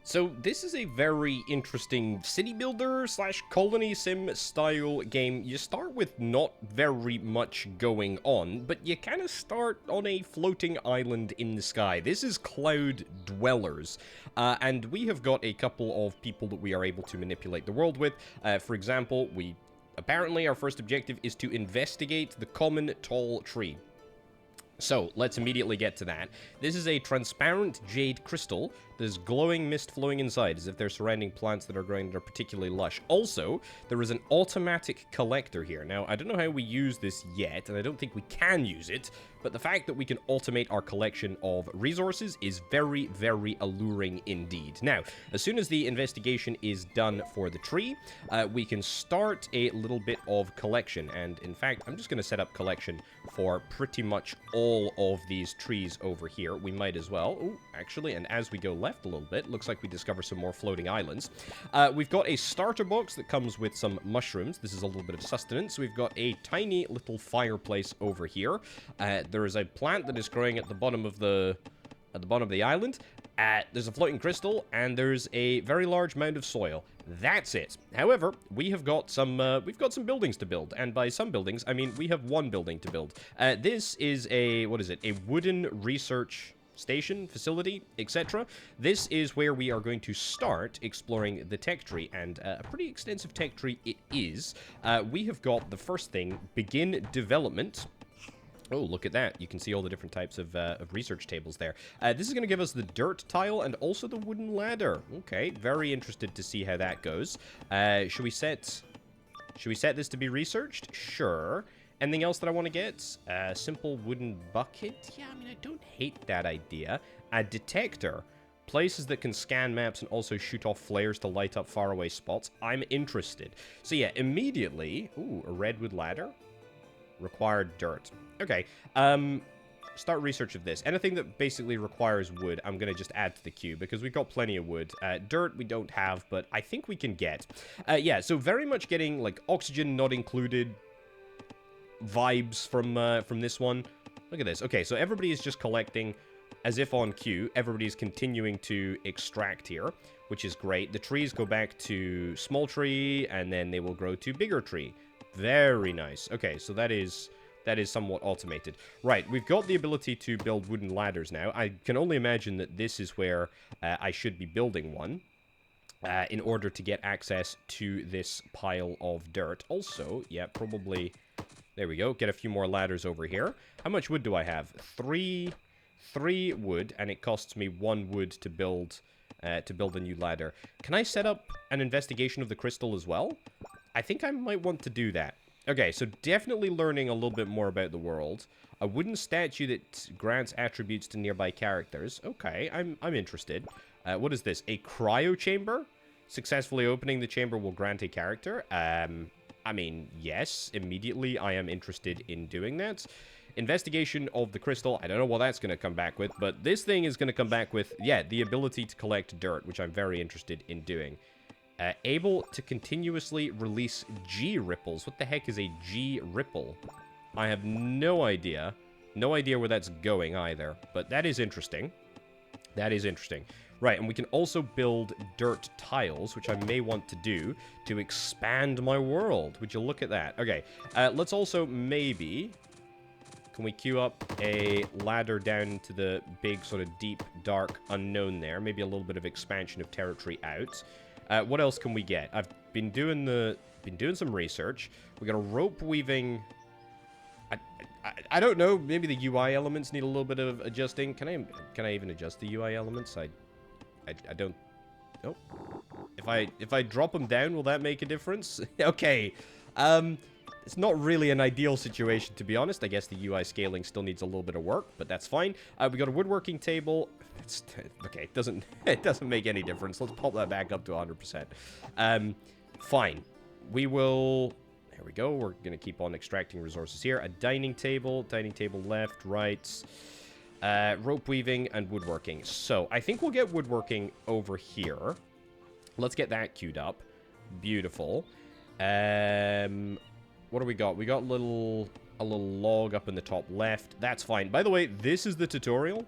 So this is a very interesting city builder slash colony sim style game. You start with not very much going on, but you kind of start on a floating island in the sky. This is CloudDwellers, and we have got a couple of people that we are able to manipulate the world with. For example, apparently our first objective is to investigate the common tall tree. So, let's immediately get to that. This is a transparent jade crystal. There's glowing mist flowing inside, as if they're surrounding plants that are growing that are particularly lush. Also, there is an automatic collector here. Now, I don't know how we use this yet, and I don't think we can use it, but the fact that we can automate our collection of resources is very, very alluring indeed. Now, as soon as the investigation is done for the tree, we can start a little bit of collection. And in fact, I'm just going to set up collection for pretty much all of these trees over here. We might as well. Oh, actually, and as we go left a little bit, looks like we discover some more floating islands. We've got a starter box that comes with some mushrooms. This is a little bit of sustenance. We've got a tiny little fireplace over here. There is a plant that is growing at the bottom of the island. There's a floating crystal, and there's a very large mound of soil. That's it. However, we've got some buildings to build, and by some buildings, I mean we have one building to build. This is a wooden research station, facility, etc. This is where we are going to start exploring the tech tree, and a pretty extensive tech tree it is. We have got the first thing, begin development. Oh, look at that. You can see all the different types of research tables there. This is going to give us the dirt tile and also the wooden ladder. Okay, very interested to see how that goes. Should we set this to be researched? Sure. Anything else that I want to get? Simple wooden bucket? Yeah, I mean, I don't hate that idea. A detector. Places that can scan maps and also shoot off flares to light up faraway spots. I'm interested. So yeah, immediately... Ooh, a redwood ladder. Required dirt. Okay, start research of this. Anything that basically requires wood, I'm going to just add to the queue, because we've got plenty of wood. Dirt we don't have, but I think we can get. Yeah, so very much getting, like, oxygen not included vibes from this one. Look at this. Okay, so everybody is just collecting as if on queue. Everybody is continuing to extract here, which is great. The trees go back to small tree, and then they will grow to bigger tree. Very nice. Okay, so that is somewhat automated. Right, we've got the ability to build wooden ladders now. I can only imagine that this is where I should be building one in order to get access to this pile of dirt. Also, yeah, probably... There we go. Get a few more ladders over here. How much wood do I have? Three wood, and it costs me 1 wood to build a new ladder. Can I set up an investigation of the crystal as well? I think I might want to do that. Okay, so definitely learning a little bit more about the world. A wooden statue that grants attributes to nearby characters. Okay, I'm interested. What is this? A cryo chamber? Successfully opening the chamber will grant a character. I mean, yes, immediately I am interested in doing that. Investigation of the crystal. I don't know what that's going to come back with, but this thing is going to come back with, yeah, the ability to collect dirt, which I'm very interested in doing. Able to continuously release G ripples. What the heck is a G ripple? I have no idea. No idea where that's going either, but that is interesting. That is interesting. Right, and we can also build dirt tiles, which I may want to do to expand my world. Would you look at that? Okay, let's also maybe... Can we queue up a ladder down to the big, sort of deep, dark unknown there? Maybe a little bit of expansion of territory out. What else can we get? I've been doing some research. We got a rope weaving... I don't know. Maybe the UI elements need a little bit of adjusting. Can I even adjust the UI elements? I don't... Oh. If I drop them down, will that make a difference? Okay. It's not really an ideal situation, to be honest. I guess the UI scaling still needs a little bit of work, but that's fine. We got a woodworking table. Okay, it doesn't make any difference. Let's pop that back up to 100%. Fine. We will... There we go. We're going to keep on extracting resources here. A dining table left, right... rope weaving and woodworking. So, I think we'll get woodworking over here. Let's get that queued up. Beautiful. What do we got? We got a little log up in the top left. That's fine. By the way, this is the tutorial.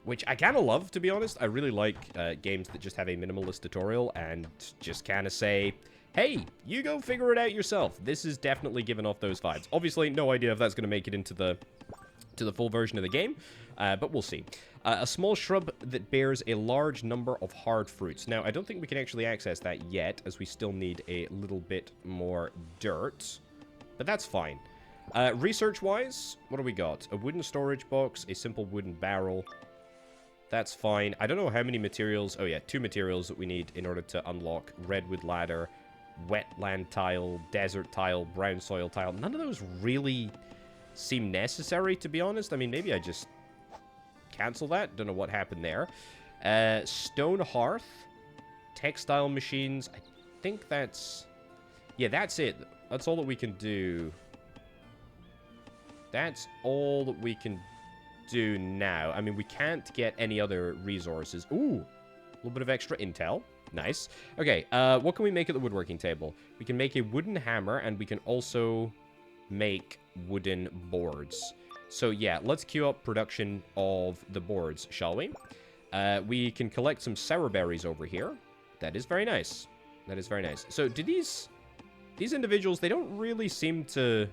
which I kind of love, to be honest. I really like games that just have a minimalist tutorial and just kind of say, hey, you go figure it out yourself. This is definitely giving off those vibes. Obviously, no idea if that's going to make it into the full version of the game, but we'll see. A small shrub that bears a large number of hard fruits. Now, I don't think we can actually access that yet, as we still need a little bit more dirt, but that's fine. Research-wise, what do we got? A wooden storage box, a simple wooden barrel. That's fine. I don't know how many materials. Oh, yeah, 2 materials that we need in order to unlock redwood ladder, wetland tile, desert tile, brown soil tile. None of those really seem necessary, to be honest. I mean, maybe I just cancel that. Don't know what happened there. Stone hearth, textile machines. I think that's... Yeah, that's it. That's all that we can do. That's all that we can do now. I mean, we can't get any other resources. Ooh, a little bit of extra intel. Nice. Okay, what can we make at the woodworking table? We can make a wooden hammer, and we can also make wooden boards. So yeah, let's queue up production of the boards, shall we? We can collect some sour berries over here. That is very nice. That is very nice. So do these individuals, they don't really seem to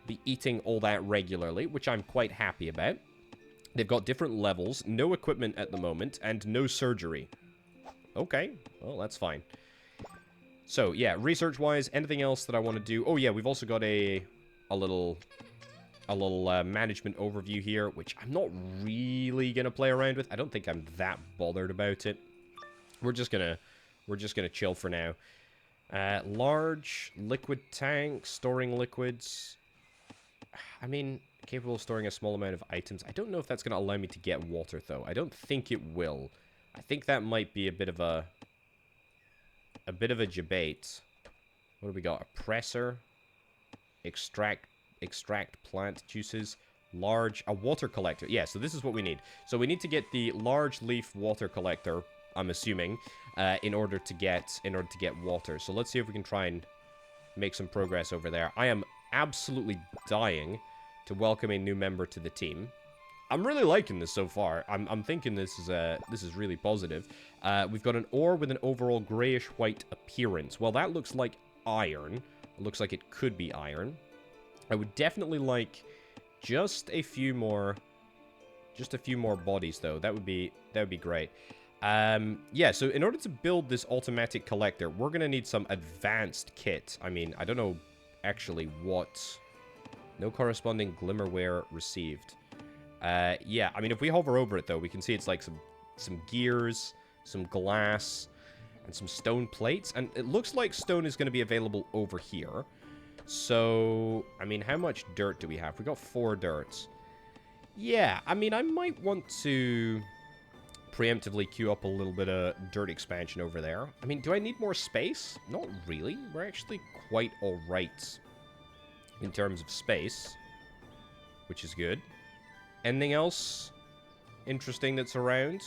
be eating all that regularly, which I'm quite happy about. They've got different levels, no equipment at the moment, and no surgery. Okay, well, that's fine. So, yeah, research-wise, anything else that I want to do? Oh, yeah, we've also got a little management overview here, which I'm not really going to play around with. I don't think I'm that bothered about it. We're just gonna chill for now. Large liquid tank, storing liquids. I mean, capable of storing a small amount of items. I don't know if that's going to allow me to get water, though. I don't think it will. I think that might be a bit of a debate. What do we got? A presser, extract plant juices, a water collector. Yeah, so this is what we need. So we need to get the large leaf water collector, I'm assuming, in order to get water. So let's see if we can try and make some progress over there. I am absolutely dying to welcome a new member to the team. I'm really liking this so far. I'm thinking this is really positive. We've got an ore with an overall grayish-white appearance. Well, that looks like iron. It looks like it could be iron. I would definitely like just a few more bodies, though. That would be great. Yeah, so in order to build this automatic collector, we're going to need some advanced kit. I mean, I don't know actually what. No corresponding glimmerware received. Yeah, I mean, if we hover over it, though, we can see it's like some gears, some glass, and some stone plates. And it looks like stone is going to be available over here. So, I mean, how much dirt do we have? We got 4 dirts. Yeah, I mean, I might want to preemptively queue up a little bit of dirt expansion over there. I mean, do I need more space? Not really. We're actually quite alright in terms of space, which is good. Anything else interesting that's around?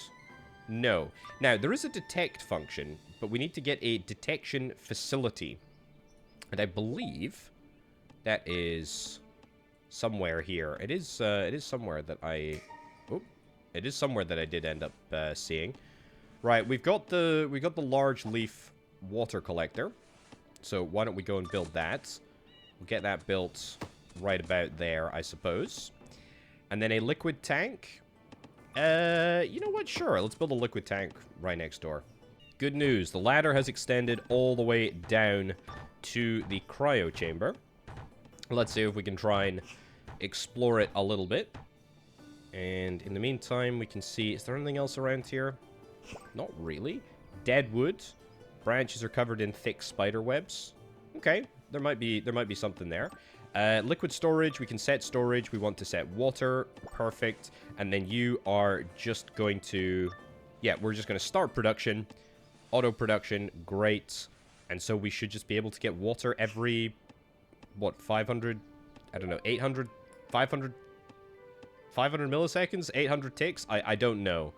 No. Now, there is a detect function, but we need to get a detection facility. And I believe that is somewhere here. It is somewhere that I... Oh, it is somewhere that I did end up seeing. Right, we've got the large leaf water collector. So why don't we go and build that? We'll get that built right about there, I suppose. And then a liquid tank. You know what? Sure, let's build a liquid tank right next door. Good news. The ladder has extended all the way down to the cryo chamber. Let's see if we can try and explore it a little bit. And in the meantime, we can see... Is there anything else around here? Not really. Dead wood. Branches are covered in thick spider webs. Okay, there might be something there. Liquid storage, we can set storage. We want to set water. Perfect. And then you are just going to... Yeah, we're just going to start production. Auto production. Great. And so we should just be able to get water every... What, 500? I don't know, 800? 500? 500 milliseconds? 800 ticks? I don't know.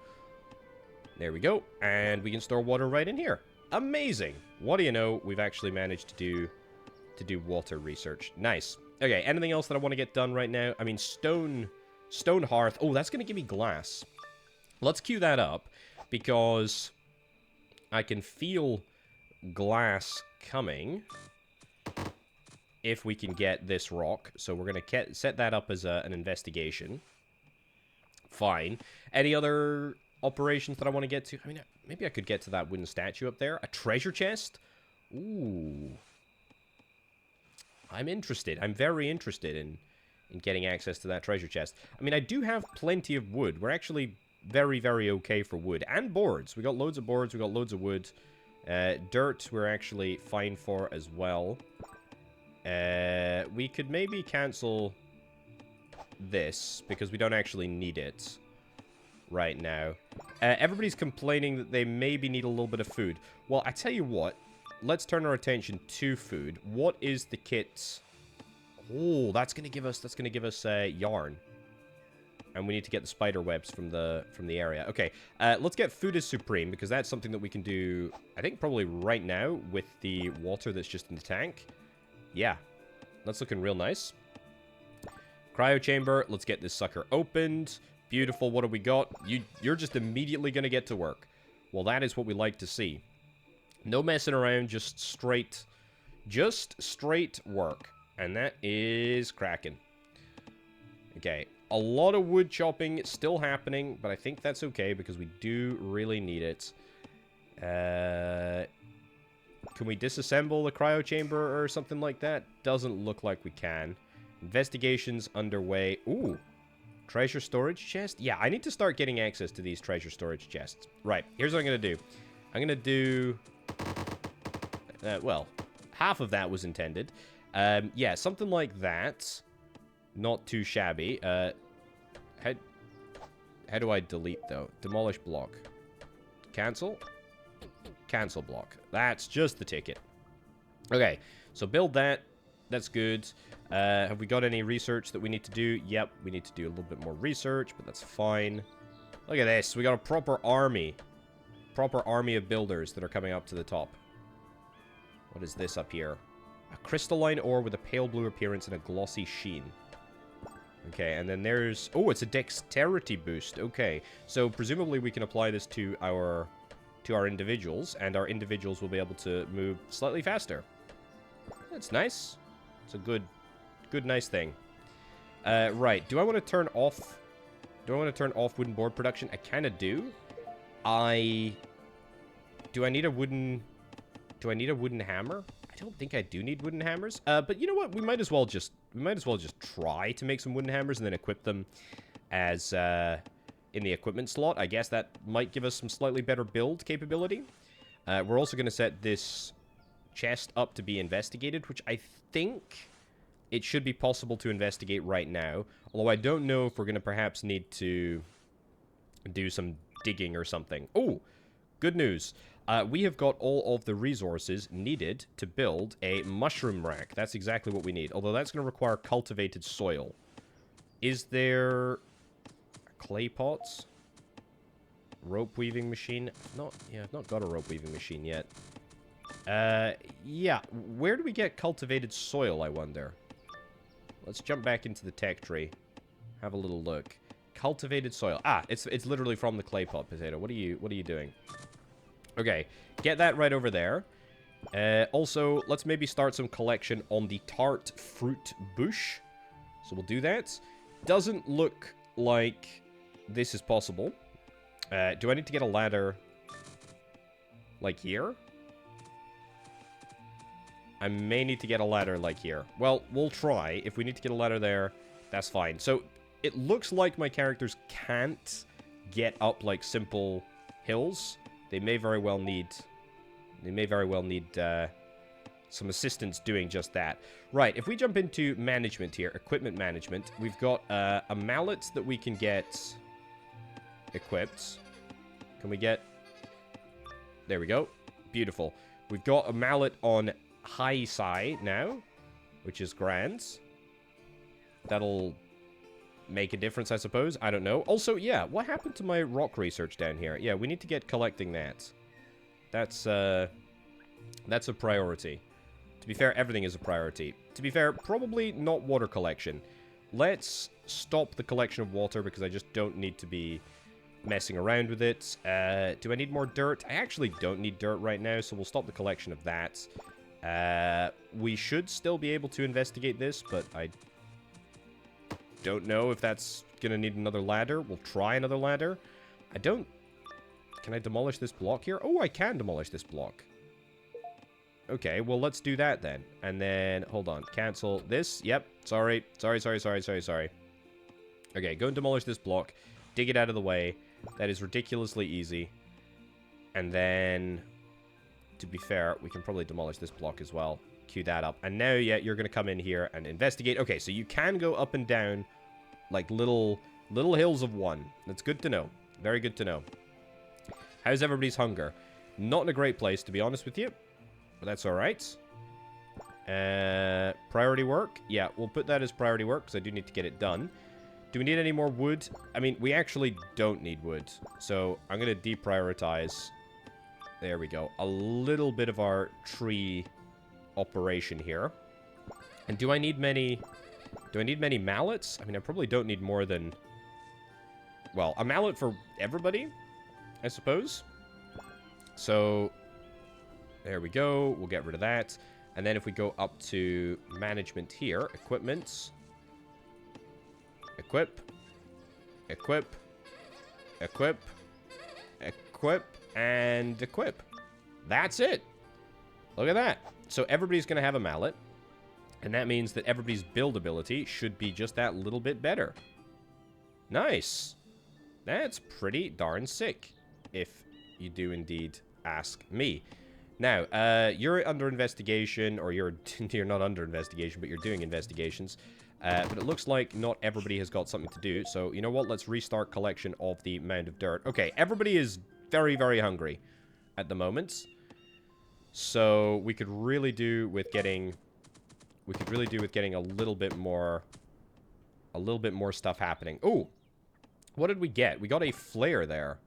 There we go. And we can store water right in here. Amazing. What do you know? We've actually managed to do water research. Nice. Okay, anything else that I want to get done right now? I mean, stone hearth. Oh, that's going to give me glass. Let's queue that up, because I can feel glass coming if we can get this rock. So we're going to set that up as an investigation. Fine. Any other operations that I want to get to? I mean, maybe I could get to that wooden statue up there. A treasure chest? Ooh. I'm interested. I'm very interested in getting access to that treasure chest. I mean, I do have plenty of wood. We're actually very, very okay for wood. And boards. We got loads of boards. We got loads of wood. Dirt we're actually fine for as well. We could maybe cancel this, because we don't actually need it right now. Everybody's complaining that they maybe need a little bit of food. Well, I tell you what. Let's turn our attention to food. What is the kit? Oh, that's gonna give us yarn. And we need to get the spider webs from the area. Okay, let's get food as supreme, because that's something that we can do, I think, probably right now with the water that's just in the tank. Yeah, that's looking real nice. Cryo chamber, let's get this sucker opened. Beautiful, what do we got? You're just immediately going to get to work. Well, that is what we like to see. No messing around, just straight work. And that is cracking. Okay, a lot of wood chopping still happening, but I think that's okay because we do really need it. Can we disassemble the cryo chamber or something like that? Doesn't look like we can. Investigations underway. Ooh, treasure storage chest? Yeah, I need to start getting access to these treasure storage chests. Right, here's what I'm going to do. I'm going to do... well, half of that was intended. Yeah, something like that. Not too shabby. How do I delete, though? Demolish block. Cancel? Cancel block. That's just the ticket. Okay, so build that. That's good. Have we got any research that we need to do? Yep, we need to do a little bit more research, but that's fine. Look at this. We got a proper army. Proper army of builders that are coming up to the top. What is this up here? A crystalline ore with a pale blue appearance and a glossy sheen. Okay, and then there's... Oh, it's a dexterity boost. Okay, so presumably we can apply this to our individuals, and our individuals will be able to move slightly faster. That's nice. It's a good, nice thing. Right, do I want to turn off... Do I want to turn off wooden board production? I kind of do. Do I need a wooden hammer? I don't think I do need wooden hammers. But you know what? We might as well just try to make some wooden hammers and then equip them as in the equipment slot. I guess that might give us some slightly better build capability. We're also going to set this chest up to be investigated, which I think it should be possible to investigate right now. Although I don't know if we're going to perhaps need to do some digging or something. Oh, good news. We have got all of the resources needed to build a mushroom rack. That's exactly what we need. Although that's going to require cultivated soil. Is there clay pots? Rope weaving machine? I've not got a rope weaving machine yet. Yeah. Where do we get cultivated soil, I wonder? Let's jump back into the tech tree. Have a little look. Cultivated soil. Ah, it's literally from the clay pot potato. What are you doing? Okay, get that right over there. Also, let's maybe start some collection on the tart fruit bush. So we'll do that. Doesn't look like this is possible. Do I need to get a ladder like here? I may need to get a ladder like here. Well, we'll try. If we need to get a ladder there, that's fine. So it looks like my characters can't get up like simple hills. They may very well need some assistance doing just that. Right, if we jump into management here, equipment management, we've got a mallet that we can get equipped. Can we get... There we go. Beautiful. We've got a mallet on high side now, which is grand. That'll make a difference, I suppose. I don't know. Also, yeah, what happened to my rock research down here? Yeah, we need to get collecting that. That's a priority. To be fair, everything is a priority. To be fair, probably not water collection. Let's stop the collection of water because I just don't need to be messing around with it. Do I need more dirt? I actually don't need dirt right now, so we'll stop the collection of that. We should still be able to investigate this, but I don't know if that's going to need another ladder. We'll try another ladder. I don't... Can I demolish this block here? Oh, I can demolish this block. Okay, well, let's do that then. And then, hold on, cancel this. Yep, sorry. Okay, go and demolish this block. Dig it out of the way. That is ridiculously easy. And then, to be fair, we can probably demolish this block as well. Queue that up. And now, yeah, you're going to come in here and investigate. Okay, so you can go up and down like little hills of one. That's good to know. Very good to know. How's everybody's hunger? Not in a great place, to be honest with you. But that's alright. Priority work? Yeah, we'll put that as priority work, because I do need to get it done. Do we need any more wood? I mean, we actually don't need wood. So, I'm going to deprioritize. There we go. A little bit of our tree operation here. And do I need many... Do I need many mallets? I mean, I probably don't need more than... Well, a mallet for everybody, I suppose. So... There we go. We'll get rid of that. And then if we go up to management here, equipment, equip, equip, equip, equip, and equip. That's it. Look at that. So everybody's going to have a mallet. And that means that everybody's build ability should be just that little bit better. Nice. That's pretty darn sick, if you do indeed ask me. Now, you're under investigation, or you're not under investigation, but you're doing investigations. But it looks like not everybody has got something to do. So, you know what? Let's restart collection of the mound of dirt. Okay, everybody is very, very hungry at the moment. So, we could really do with getting... We could really do with getting a little bit more stuff happening. Oh! What did we get? We got a flare there.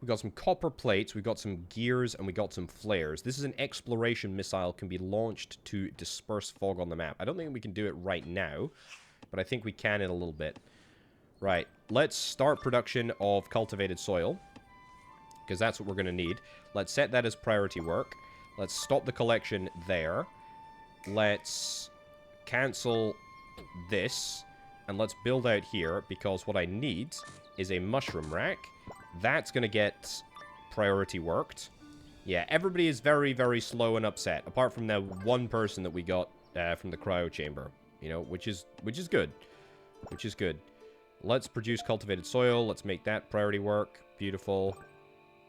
We got some copper plates, we got some gears, and we got some flares. This is an exploration missile, can be launched to disperse fog on the map. I don't think we can do it right now, but I think we can in a little bit. Right, let's start production of cultivated soil, because that's what we're going to need. Let's set that as priority work. Let's stop the collection there. Let's cancel this, and let's build out here, because what I need is a mushroom rack. That's going to get priority worked. Yeah, everybody is very, very slow and upset, apart from that one person that we got from the cryo chamber, you know, which is good. Which is good. Let's produce cultivated soil. Let's make that priority work. Beautiful.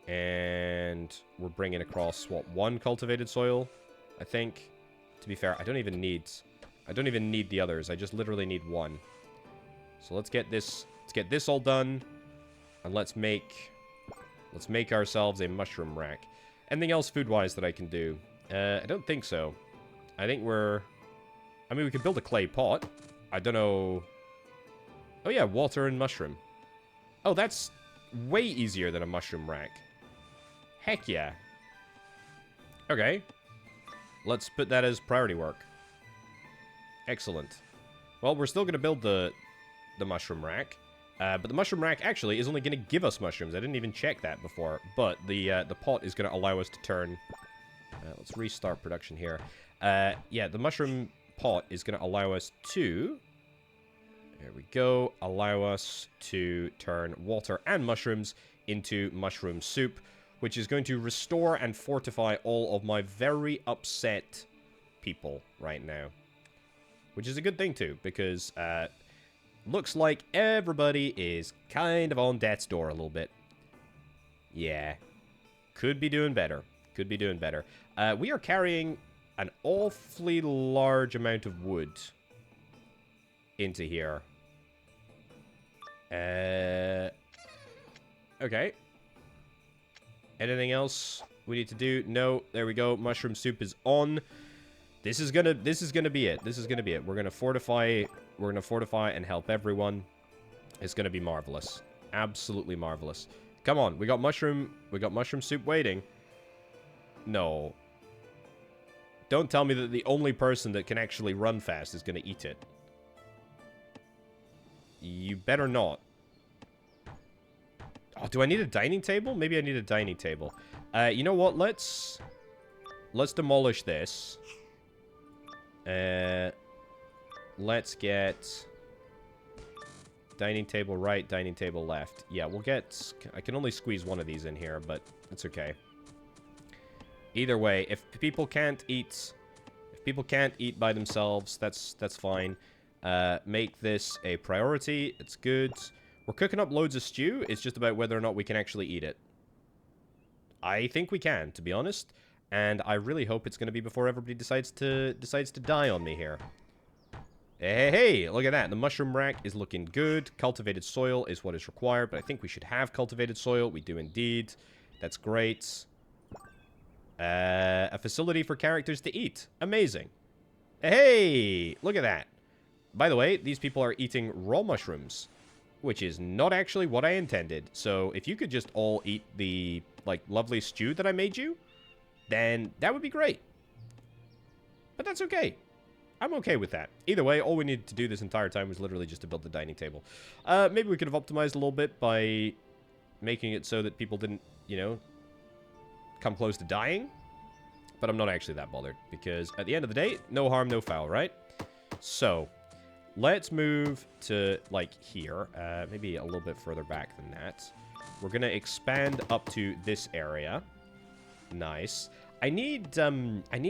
And we're bringing across, what, one cultivated soil, I think. To be fair, I don't even need the others. I just literally need one. So let's get this all done. And let's make ourselves a mushroom rack. Anything else food-wise that I can do? I don't think so. I think I mean, we could build a clay pot. I don't know... Oh yeah, water and mushroom. Oh, that's way easier than a mushroom rack. Heck yeah. Okay. Let's put that as priority work. Excellent. Well, we're still going to build the mushroom rack. But the mushroom rack actually is only going to give us mushrooms. I didn't even check that before. But the pot is going to allow us to turn... let's restart production here. Yeah, the mushroom pot is going to allow us to... There we go. Allow us to turn water and mushrooms into mushroom soup, which is going to restore and fortify all of my very upset people right now. Which is a good thing too, because... looks like everybody is kind of on death's door a little bit. Yeah. Could be doing better. Could be doing better. We are carrying an awfully large amount of wood into here. Okay. Anything else we need to do? No. There we go. Mushroom soup is on. This is gonna be it. This is gonna be it. We're gonna fortify and help everyone. It's gonna be marvelous. Absolutely marvelous. Come on, we got mushroom soup waiting. No. Don't tell me that the only person that can actually run fast is gonna eat it. You better not. Oh, do I need a dining table? Maybe I need a dining table. You know what? Let's demolish this. Let's get dining table right, dining table left. Yeah, we'll get... I can only squeeze one of these in here, but it's okay. Either way, if people can't eat... If people can't eat by themselves, that's fine. Make this a priority. It's good. We're cooking up loads of stew. It's just about whether or not we can actually eat it. I think we can, to be honest. And I really hope it's going to be before everybody decides to die on me here. Hey, look at that. The mushroom rack is looking good. Cultivated soil is what is required, but I think we should have cultivated soil. We do indeed. That's great. A facility for characters to eat. Amazing. Hey, look at that. By the way, these people are eating raw mushrooms, which is not actually what I intended. So if you could just all eat the, like, lovely stew that I made you, then that would be great. But that's okay. I'm okay with that. Either way, all we needed to do this entire time was literally just to build the dining table. Maybe we could have optimized a little bit by making it so that people didn't, you know, come close to dying. But I'm not actually that bothered, because at the end of the day, no harm, no foul, right? So, let's move to, like, here. Maybe a little bit further back than that. We're going to expand up to this area. Nice. I need,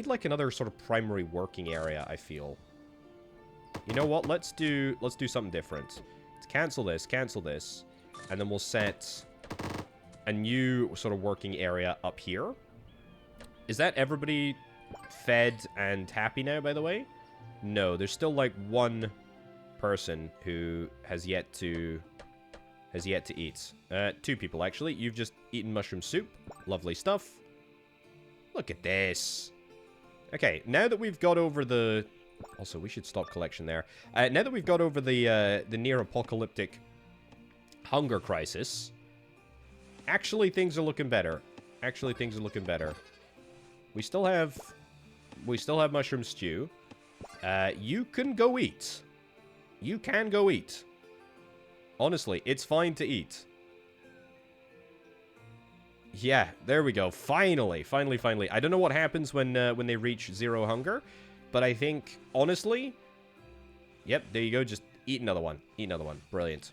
like, another sort of primary working area, I feel. You know what? Let's do something different. Let's cancel this, and then we'll set a new sort of working area up here. Is that everybody fed and happy now, by the way? No, there's still, like, one person who has yet to eat. Two people, actually. You've just eaten mushroom soup. Lovely stuff. Look at this. Okay, now that we've got over the... Also, we should stop collection there. Now that we've got over the near-apocalyptic hunger crisis, actually, things are looking better. We still have mushroom stew. You can go eat. You can go eat. Honestly, it's fine to eat. Yeah, there we go. Finally. I don't know what happens when they reach zero hunger, but I think, honestly... Yep, there you go. Just eat another one. Brilliant.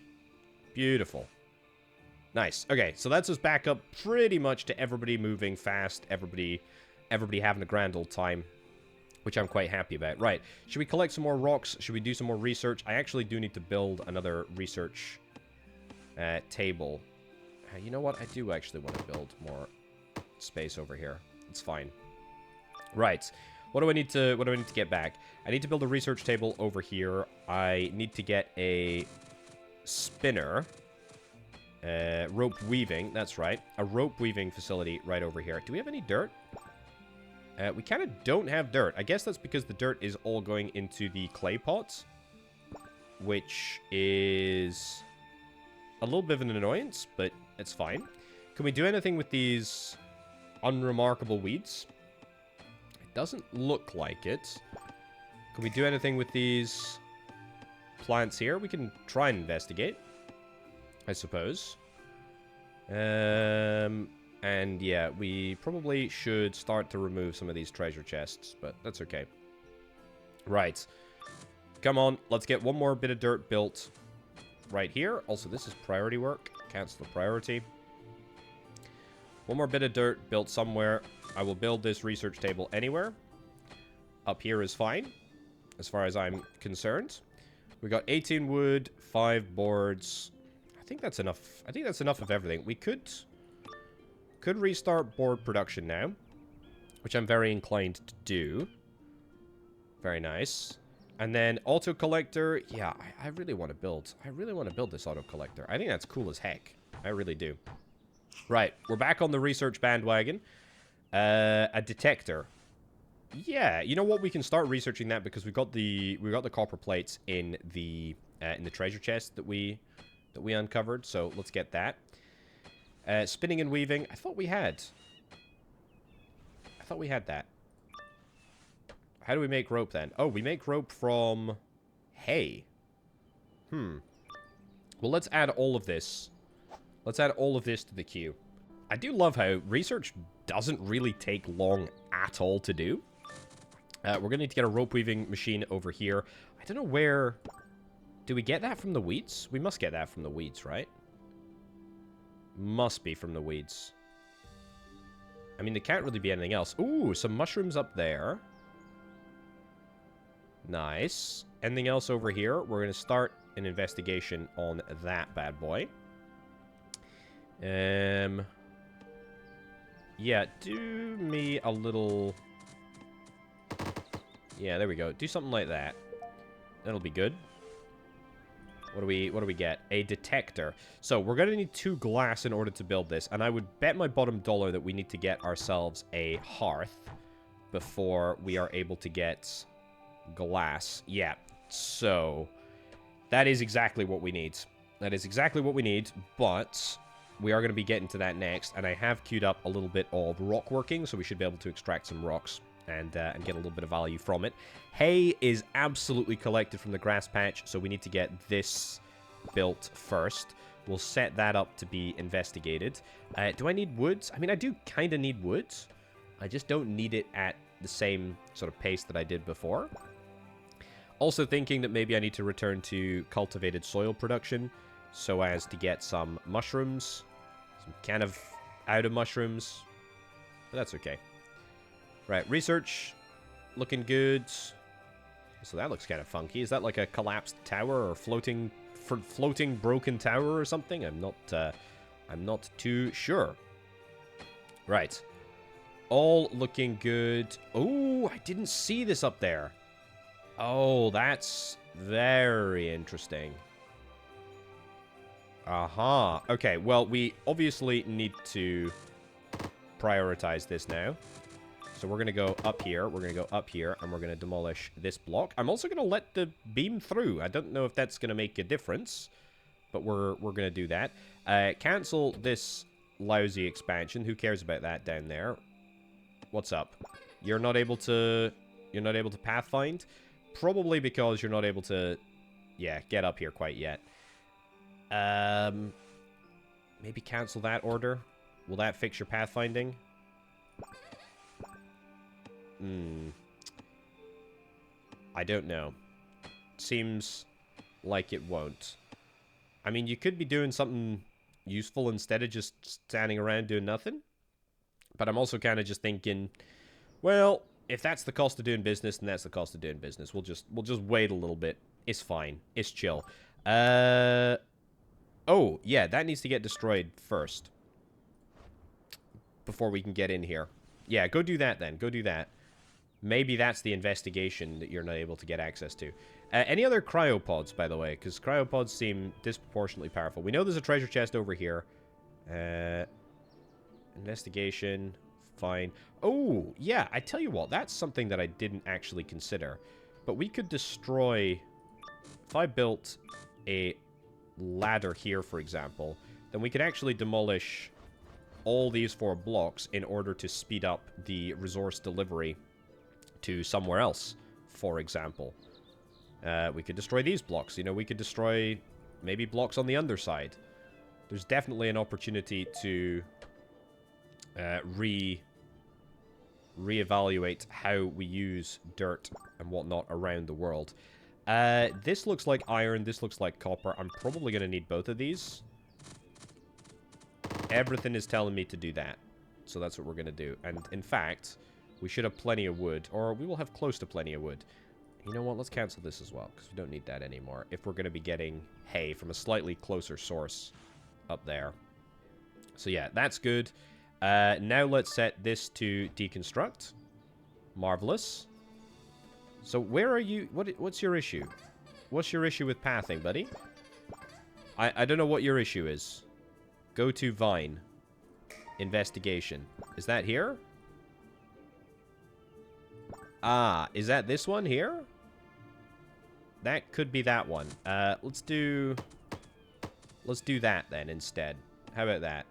Beautiful. Nice. Okay, so that's us back up pretty much to everybody moving fast, everybody having a grand old time, which I'm quite happy about. Right, should we collect some more rocks? Should we do some more research? I actually do need to build another research table. You know what? I do actually want to build more space over here. It's fine. Right. What do I need to get back? I need to build a research table over here. I need to get a spinner. Rope weaving. That's right. A rope weaving facility right over here. Do we have any dirt? We kind of don't have dirt. I guess that's because the dirt is all going into the clay pots, which is a little bit of an annoyance, but it's fine. Can we do anything with these unremarkable weeds? It doesn't look like it. Can we do anything with these plants here? We can try and investigate, I suppose. And yeah, we probably should start to remove some of these treasure chests, but that's okay. Right. Come on, let's get one more bit of dirt built right here. Also, this is priority work. Cancel the priority. One more bit of dirt built somewhere. I will build this research table anywhere. Up here is fine, as far as I'm concerned. We got 18 wood, 5 boards. I think that's enough. I think that's enough of everything. We could restart board production now, which I'm very inclined to do. Very nice. And then auto collector. Yeah, I really want to build. I really want to build this auto collector. I think that's cool as heck. I really do. Right, we're back on the research bandwagon. A detector. Yeah, you know what? We can start researching that because we've got the copper plates in the treasure chest that we uncovered. So let's get that. Spinning and weaving. I thought we had that. How do we make rope then? Oh, we make rope from hay. Well, let's add all of this Let's add all of this to the queue. I do love how research doesn't really take long at all to do. We're going to need to get a rope weaving machine over here. I don't know where... Do we get that from the weeds? We must get that from the weeds, right? Must be from the weeds. I mean, there can't really be anything else. Ooh, some mushrooms up there. Nice. Anything else over here? We're going to start an investigation on that bad boy. Yeah, do me a little... Yeah, there we go. Do something like that. That'll be good. What do we get? A detector. So we're going to need 2 glass in order to build this. And I would bet my bottom dollar that we need to get ourselves a hearth before we are able to get glass. Yeah, so that is exactly what we need. That is exactly what we need, but we are going to be getting to that next. And I have queued up a little bit of rock working, so we should be able to extract some rocks and get a little bit of value from it. Hay is absolutely collected from the grass patch, so we need to get this built first. We'll set that up to be investigated. Do I need woods? I mean, I do kind of need woods. I just don't need it at the same sort of pace that I did before. Also thinking that maybe I need to return to cultivated soil production so as to get some mushrooms. Some kind of out of mushrooms. But that's okay. Right, research. Looking good. So that looks kind of funky. Is that like a collapsed tower or floating broken tower or something? I'm not too sure. Right. All looking good. Oh, I didn't see this up there. Oh, that's very interesting. Aha. Okay, well, we obviously need to prioritize this now. So we're going to go up here, we're going to go up here, and we're going to demolish this block. I'm also going to let the beam through. I don't know if that's going to make a difference, but we're going to do that. Cancel this lousy expansion. Who cares about that down there? What's up? You're not able to pathfind? Probably because you're not able to, yeah, get up here quite yet. Maybe cancel that order. Will that fix your pathfinding? I don't know. Seems like it won't. I mean, you could be doing something useful instead of just standing around doing nothing. But I'm also kind of just thinking, well, if that's the cost of doing business, then that's the cost of doing business. We'll just wait a little bit. It's fine. It's chill. Oh, yeah, that needs to get destroyed first. Before we can get in here. Yeah, go do that then. Go do that. Maybe that's the investigation that you're not able to get access to. Any other cryopods, by the way? Because cryopods seem disproportionately powerful. We know there's a treasure chest over here. Investigation. Fine. Oh, yeah. I tell you what. That's something that I didn't actually consider. But we could destroy... If I built a ladder here, for example, then we could actually demolish all these 4 blocks in order to speed up the resource delivery to somewhere else, for example. We could destroy these blocks. You know, we could destroy maybe blocks on the underside. There's definitely an opportunity to reevaluate how we use dirt and whatnot around the world. This looks like iron. This looks like copper. I'm probably going to need both of these. Everything is telling me to do that. So that's what we're going to do. And in fact, we should have plenty of wood. Or we will have close to plenty of wood. You know what? Let's cancel this as well. Because we don't need that anymore. If we're going to be getting hay from a slightly closer source up there. So yeah, that's good. Now let's set this to deconstruct. Marvelous. So where are you? What's your issue? What's your issue with pathing, buddy? I don't know what your issue is. Go to Vine. Investigation. Is that here? Ah, is that this one here? That could be that one. Let's do that then instead. How about that?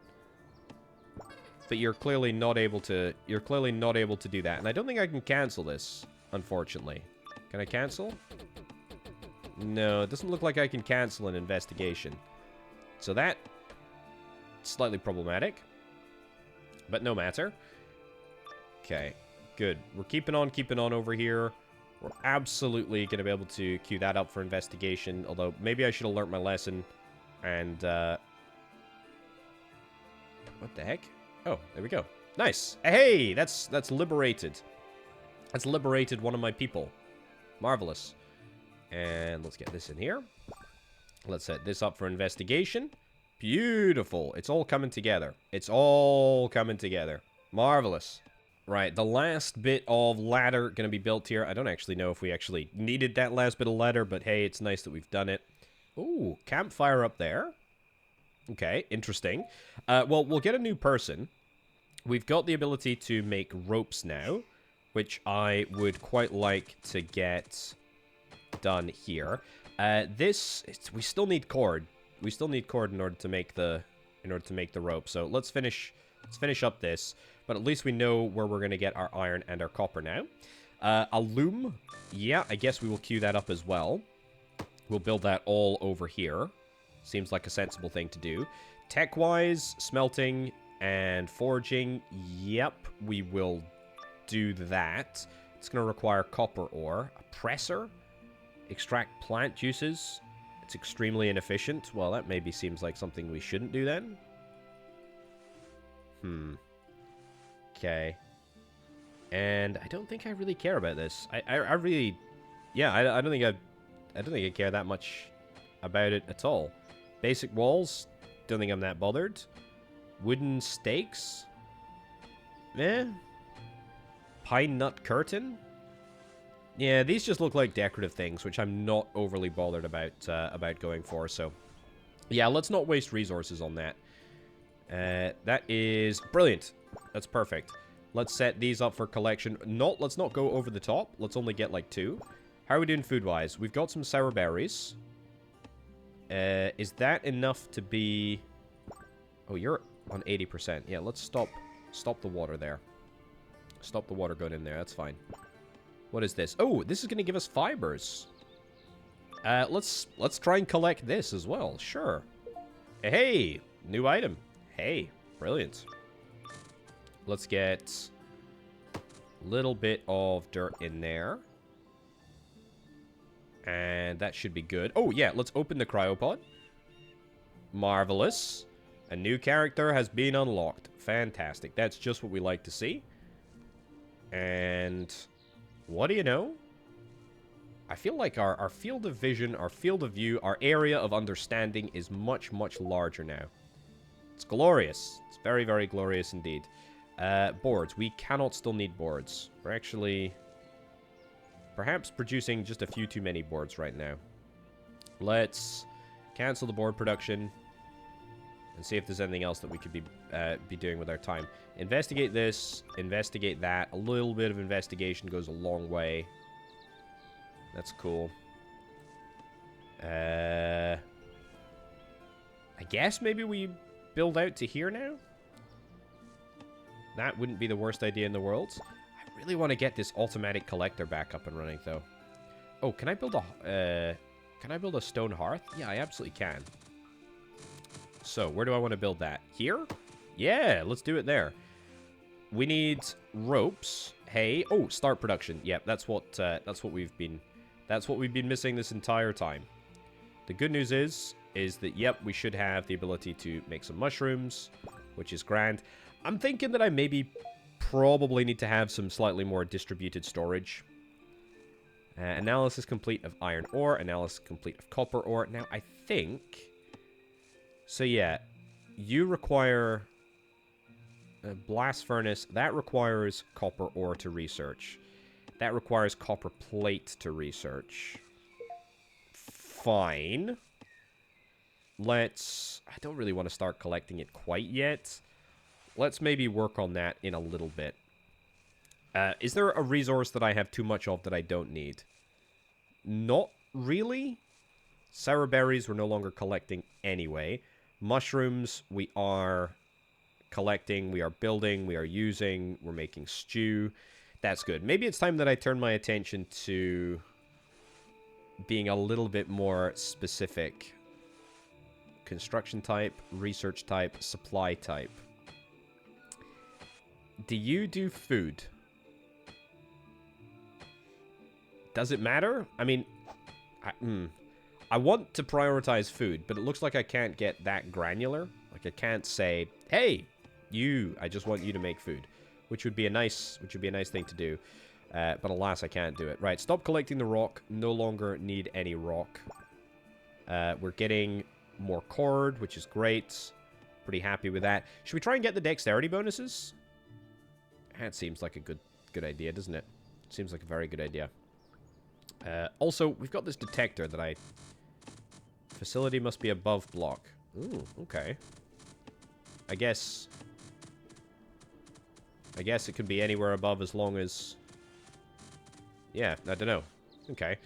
But you're clearly not able to do that. And I don't think I can cancel this, unfortunately. Can I cancel? No, it doesn't look like I can cancel an investigation. So that Slightly problematic. But no matter. Okay, good. We're keeping on over here. We're absolutely going to be able to queue that up for investigation. Although, maybe I should have learnt my lesson. And, what the heck? Oh, there we go. Nice. Hey, that's liberated. That's liberated one of my people. Marvelous. And let's get this in here. Let's set this up for investigation. Beautiful. It's all coming together. It's all coming together. Marvelous. Right, the last bit of ladder going to be built here. I don't actually know if we actually needed that last bit of ladder, but hey, it's nice that we've done it. Ooh, campfire up there. Okay, interesting. Well, we'll get a new person. We've got the ability to make ropes now, which I would quite like to get done here. We still need cord. We still need cord in order to make the rope. So let's finish up this. But at least we know where we're going to get our iron and our copper now. A loom. Yeah, I guess we will queue that up as well. We'll build that all over here. Seems like a sensible thing to do. Tech-wise, smelting and forging. Yep, we will do that. It's going to require copper ore. A presser. Extract plant juices. It's extremely inefficient. Well, that maybe seems like something we shouldn't do then. Okay. And I don't think I really care about this. I really... Yeah, I don't think I care that much about it at all. Basic walls. Don't think I'm that bothered. Wooden stakes. Eh. Pine nut curtain. Yeah, these just look like decorative things, which I'm not overly bothered about going for. So, yeah, let's not waste resources on that. That is brilliant. That's perfect. Let's set these up for collection. Let's not go over the top. Let's only get like 2. How are we doing food-wise? We've got some sour berries. Is that enough to be... Oh, you're on 80%. Yeah, let's stop the water there. Stop the water going in there. That's fine. What is this? Oh, this is going to give us fibers. Let's try and collect this as well. Sure. Hey, new item. Hey, brilliant. Let's get a little bit of dirt in there. And that should be good. Oh, yeah, let's open the cryopod. Marvelous. A new character has been unlocked. Fantastic. That's just what we like to see. And what do you know? I feel like our field of vision, our field of view, our area of understanding is much, much larger now. It's glorious. It's very, very glorious indeed. Boards. We cannot still need boards. We're actually perhaps producing just a few too many boards right now. Let's cancel the board production and see if there's anything else that we could be doing with our time. Investigate this. Investigate that. A little bit of investigation goes a long way. That's cool. I guess maybe we build out to here now? That wouldn't be the worst idea in the world. I really want to get this automatic collector back up and running, though. Oh, can I build a stone hearth? Yeah, I absolutely can. So, where do I want to build that? Here? Yeah, let's do it there. We need ropes, hay. Oh, start production. Yep, that's what we've been missing this entire time. The good news is that yep, we should have the ability to make some mushrooms, which is grand. I'm thinking that I probably need to have some slightly more distributed storage. Analysis complete of iron ore, analysis complete of copper ore. Now, I think... So, yeah, you require a blast furnace. That requires copper ore to research. That requires copper plate to research. Fine. I don't really want to start collecting it quite yet. Let's maybe work on that in a little bit. Is there a resource that I have too much of that I don't need? Not really. Sour berries we're no longer collecting anyway. Mushrooms we are collecting, we are building, we are using, we're making stew. That's good. Maybe it's time that I turn my attention to being a little bit more specific construction type, research type, supply type. Do you do food? Does it matter? I mean, I want to prioritize food, but it looks like I can't get that granular. Like I can't say, hey, I just want you to make food, which would be a nice thing to do. But alas, I can't do it. Right, stop collecting the rock. No longer need any rock. We're getting more cord, which is great. Pretty happy with that. Should we try and get the dexterity bonuses? That seems like a good idea, doesn't it? Seems like a very good idea. Also, we've got this detector that I... Facility must be above block. Ooh, okay. I guess it could be anywhere above as long as... Yeah, I don't know. Okay.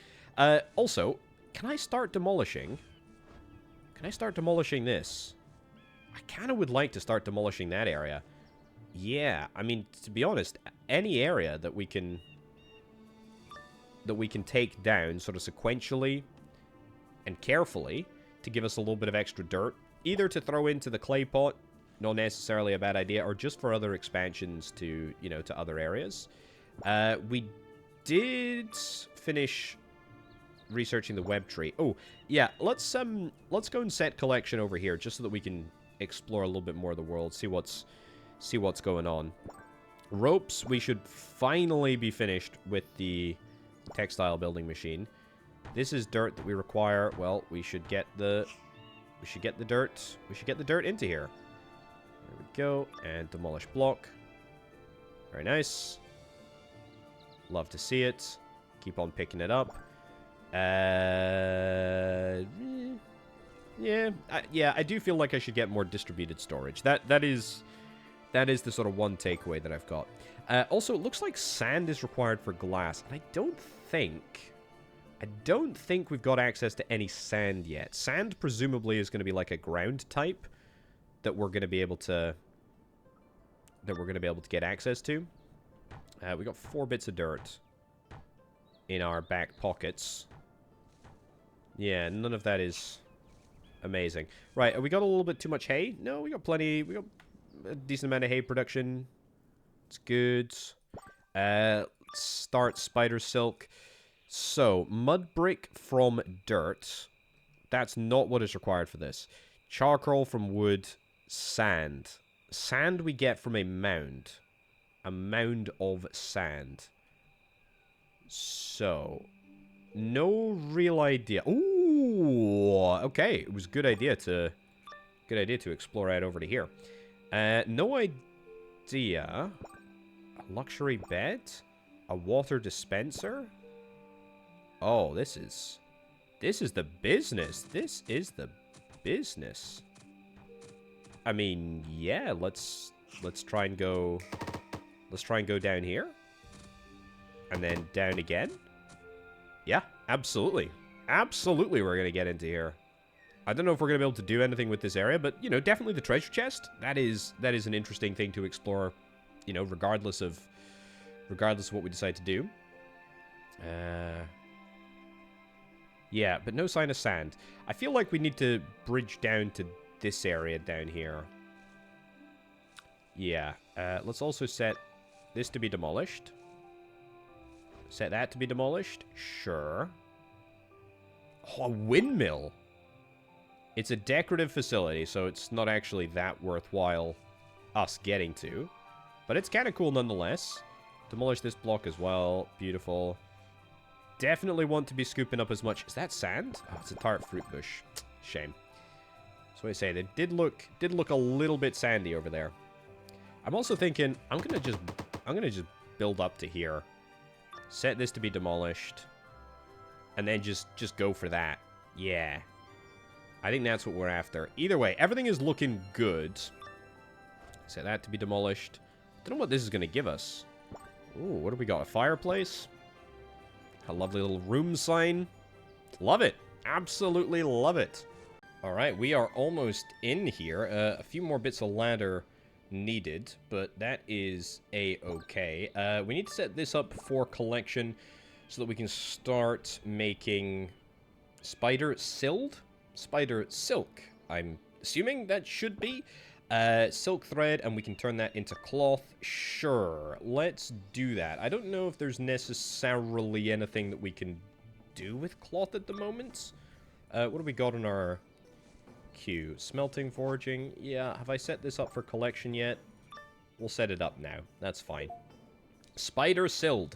Also, can I start demolishing? Can I start demolishing this? I kind of would like to start demolishing that area. Yeah, I mean, to be honest, any area that we can take down sort of sequentially and carefully to give us a little bit of extra dirt, either to throw into the clay pot, not necessarily a bad idea, or just for other expansions to, you know, to other areas. We did finish researching the web tree. Oh, yeah, let's go and set collection over here just so that we can explore a little bit more of the world, see what's going on. Ropes, we should finally be finished with the textile building machine. This is dirt that we require. Well, we should get the dirt. We should get the dirt into here. There we go. And demolish block. Very nice. Love to see it. Keep on picking it up. Yeah, I do feel like I should get more distributed storage. That is the sort of one takeaway that I've got. Also, it looks like sand is required for glass, and I don't think we've got access to any sand yet. Sand presumably is going to be like a ground type that we're going to be able to get access to. We got 4 bits of dirt in our back pockets. Yeah, none of that is amazing. Right, have we got a little bit too much hay? No, we got plenty. We got a decent amount of hay production. It's good. Let's start spider silk. So, mud brick from dirt. That's not what is required for this. Charcoal from wood. Sand. Sand we get from a mound. A mound of sand. So, no real idea. Ooh, okay. It was a good idea to explore out over to here. No idea. A luxury bed? A water dispenser? Oh, this is the business. This is the business. I mean, yeah, let's try and go down here. And then down again. Yeah, absolutely. Absolutely we're going to get into here. I don't know if we're going to be able to do anything with this area, but, you know, definitely the treasure chest. That is an interesting thing to explore, you know, regardless of what we decide to do. Yeah, but no sign of sand. I feel like we need to bridge down to this area down here. Yeah, let's also set this to be demolished. Set that to be demolished. Sure. Oh, a windmill. It's a decorative facility, so it's not actually that worthwhile us getting to. But it's kind of cool nonetheless. Demolish this block as well. Beautiful. Definitely want to be scooping up as much... Is that sand? Oh, it's a tart fruit bush. Shame. So I say, they did look a little bit sandy over there. I'm also thinking, I'm gonna just build up to here. Set this to be demolished. And then just go for that. Yeah. I think that's what we're after. Either way, everything is looking good. Set that to be demolished. Don't know what this is going to give us. Ooh, what do we got? A fireplace? A lovely little room sign. Love it. Absolutely love it. Alright, we are almost in here. A few more bits of ladder needed, but that is a-okay. We need to set this up for collection so that we can start making spider silk. I'm assuming that should be. Silk thread, and we can turn that into cloth. Sure, let's do that. I don't know if there's necessarily anything that we can do with cloth at the moment. What have we got in our queue? Smelting, forging. Yeah, have I set this up for collection yet? We'll set it up now. That's fine. Spider silled.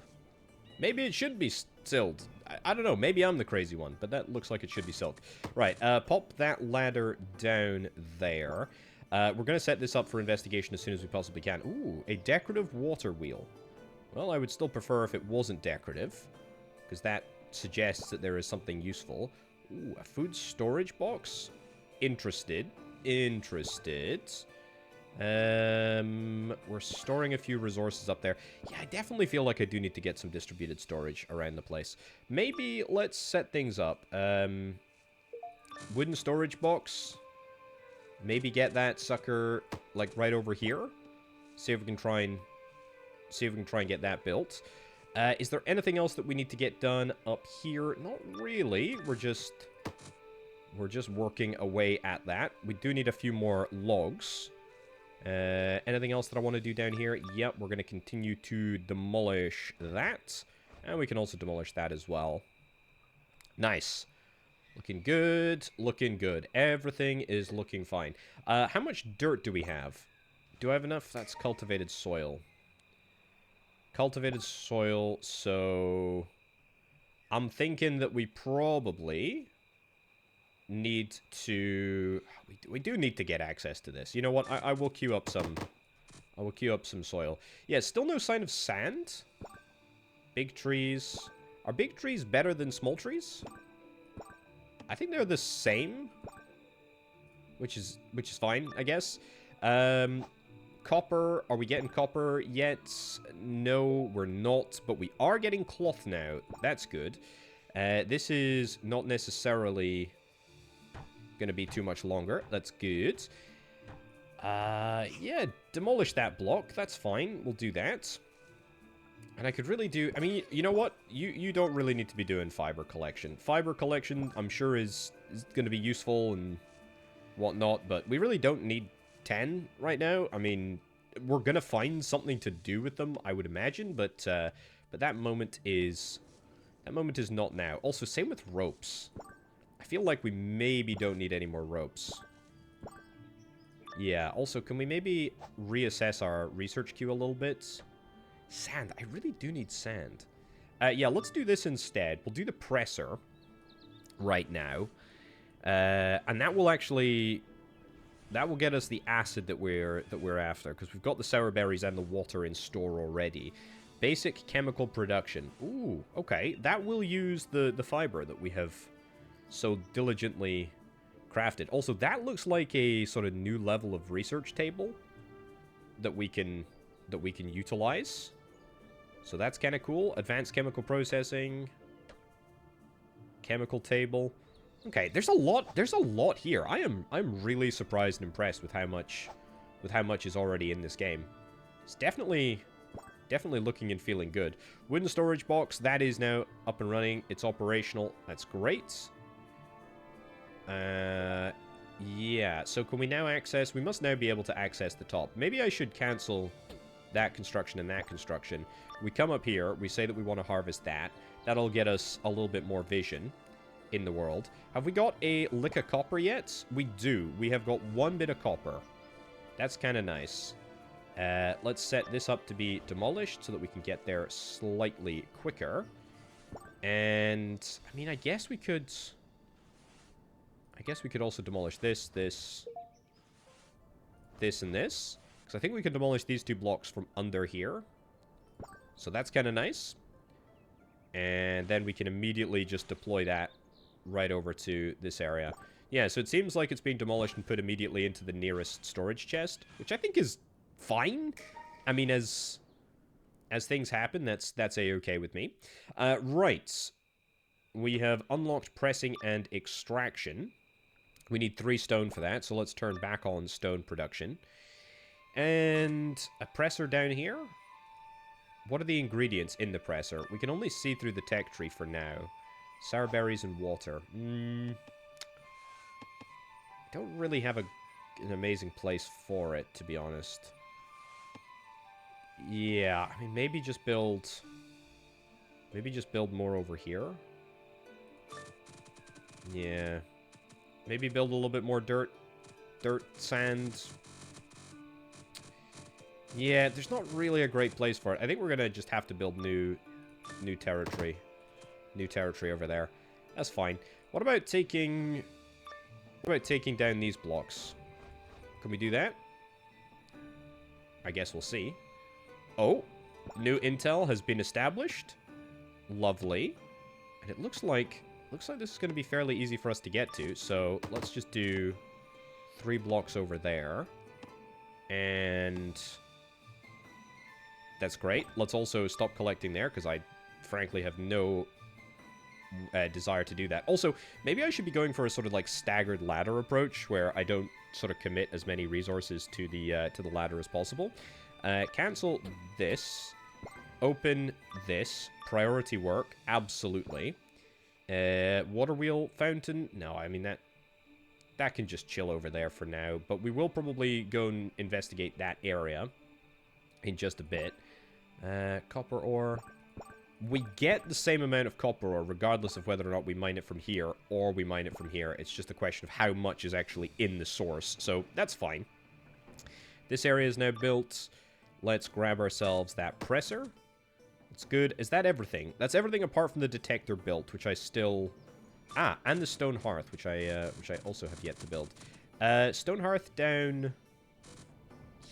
Maybe it should be silled. I don't know. Maybe I'm the crazy one, but that looks like it should be silk. Right, pop that ladder down there. We're going to set this up for investigation as soon as we possibly can. Ooh, a decorative water wheel. Well, I would still prefer if it wasn't decorative, because that suggests that there is something useful. Ooh, a food storage box? Interested. Interested. We're storing a few resources up there. Yeah, I definitely feel like I do need to get some distributed storage around the place. Maybe let's set things up. Wooden storage box. Maybe get that sucker like right over here. See if we can try and get that built. Is there anything else that we need to get done up here? Not really. We're just working away at that. We do need a few more logs. Anything else that I want to do down here? Yep, we're going to continue to demolish that. And we can also demolish that as well. Nice. Looking good. Looking good. Everything is looking fine. How much dirt do we have? Do I have enough? That's cultivated soil. Cultivated soil, so... I'm thinking that we probably need to... We do need to get access to this. You know what? I will queue up some... I will queue up some soil. Yeah, still no sign of sand. Big trees. Are big trees better than small trees? I think they're the same. Which is fine, I guess. Copper. Are we getting copper yet? No, we're not. But we are getting cloth now. That's good. This is not necessarily going to be too much longer. That's good. Yeah, demolish that block. That's fine. We'll do that. And I could really do... I mean, you know what? You don't really need to be doing fiber collection. Fiber collection, I'm sure, is going to be useful and whatnot. But we really don't need 10 right now. I mean, we're going to find something to do with them, I would imagine. But that moment is... That moment is not now. Also, same with ropes. I feel like we maybe don't need any more ropes. Yeah, also, can we maybe reassess our research queue a little bit? Sand. I really do need sand. Yeah, let's do this instead. We'll do the presser right now. And that will actually... That will get us the acid that we're after, because we've got the sour berries and the water in store already. Basic chemical production. Ooh, okay. That will use the fiber that we have so diligently crafted. Also, that looks like a sort of new level of research table that we can utilize. So that's kind of cool. Advanced chemical processing. Chemical table. Okay, there's a lot here. I'm really surprised and impressed with how much is already in this game. It's definitely looking and feeling good. Wooden storage box, that is now up and running. It's operational. That's great. Yeah, so can we now access... We must now be able to access the top. Maybe I should cancel that construction and that construction. We come up here, we say that we want to harvest that. That'll get us a little bit more vision in the world. Have we got a lick of copper yet? We do. We have got one bit of copper. That's kind of nice. Let's set this up to be demolished so that we can get there slightly quicker. And, I mean, I guess we could also demolish this, and this. Because I think we can demolish these two blocks from under here. So that's kind of nice. And then we can immediately just deploy that right over to this area. Yeah, so it seems like it's being demolished and put immediately into the nearest storage chest, which I think is fine. I mean, as things happen, that's a-okay with me. Right. We have unlocked pressing and extraction. We need 3 stone for that, so let's turn back on stone production. And a presser down here? What are the ingredients in the presser? We can only see through the tech tree for now. Sour berries and water. don't really have an amazing place for it, to be honest. Yeah, I mean, maybe just build more over here. Yeah. Maybe build a little bit more dirt, sand. Yeah, there's not really a great place for it. I think we're gonna just have to build new territory. New territory over there. That's fine. What about taking down these blocks? Can we do that? I guess we'll see. Oh, new intel has been established. Lovely. And it looks like this is going to be fairly easy for us to get to. So let's just do 3 blocks over there. And that's great. Let's also stop collecting there, because I frankly have no desire to do that. Also, maybe I should be going for a sort of like staggered ladder approach, where I don't sort of commit as many resources to the ladder as possible. Cancel this. Open this. Priority work. Absolutely. Water wheel fountain. No, I mean that can just chill over there for now. But we will probably go and investigate that area in just a bit. Copper ore. We get the same amount of copper ore regardless of whether or not we mine it from here or we mine it from here. It's just a question of how much is actually in the source. So that's fine. This area is now built. Let's grab ourselves that presser. It's good. Is that everything? That's everything apart from the detector built, which I still... Ah, and the stone hearth, which I also have yet to build. Stone hearth down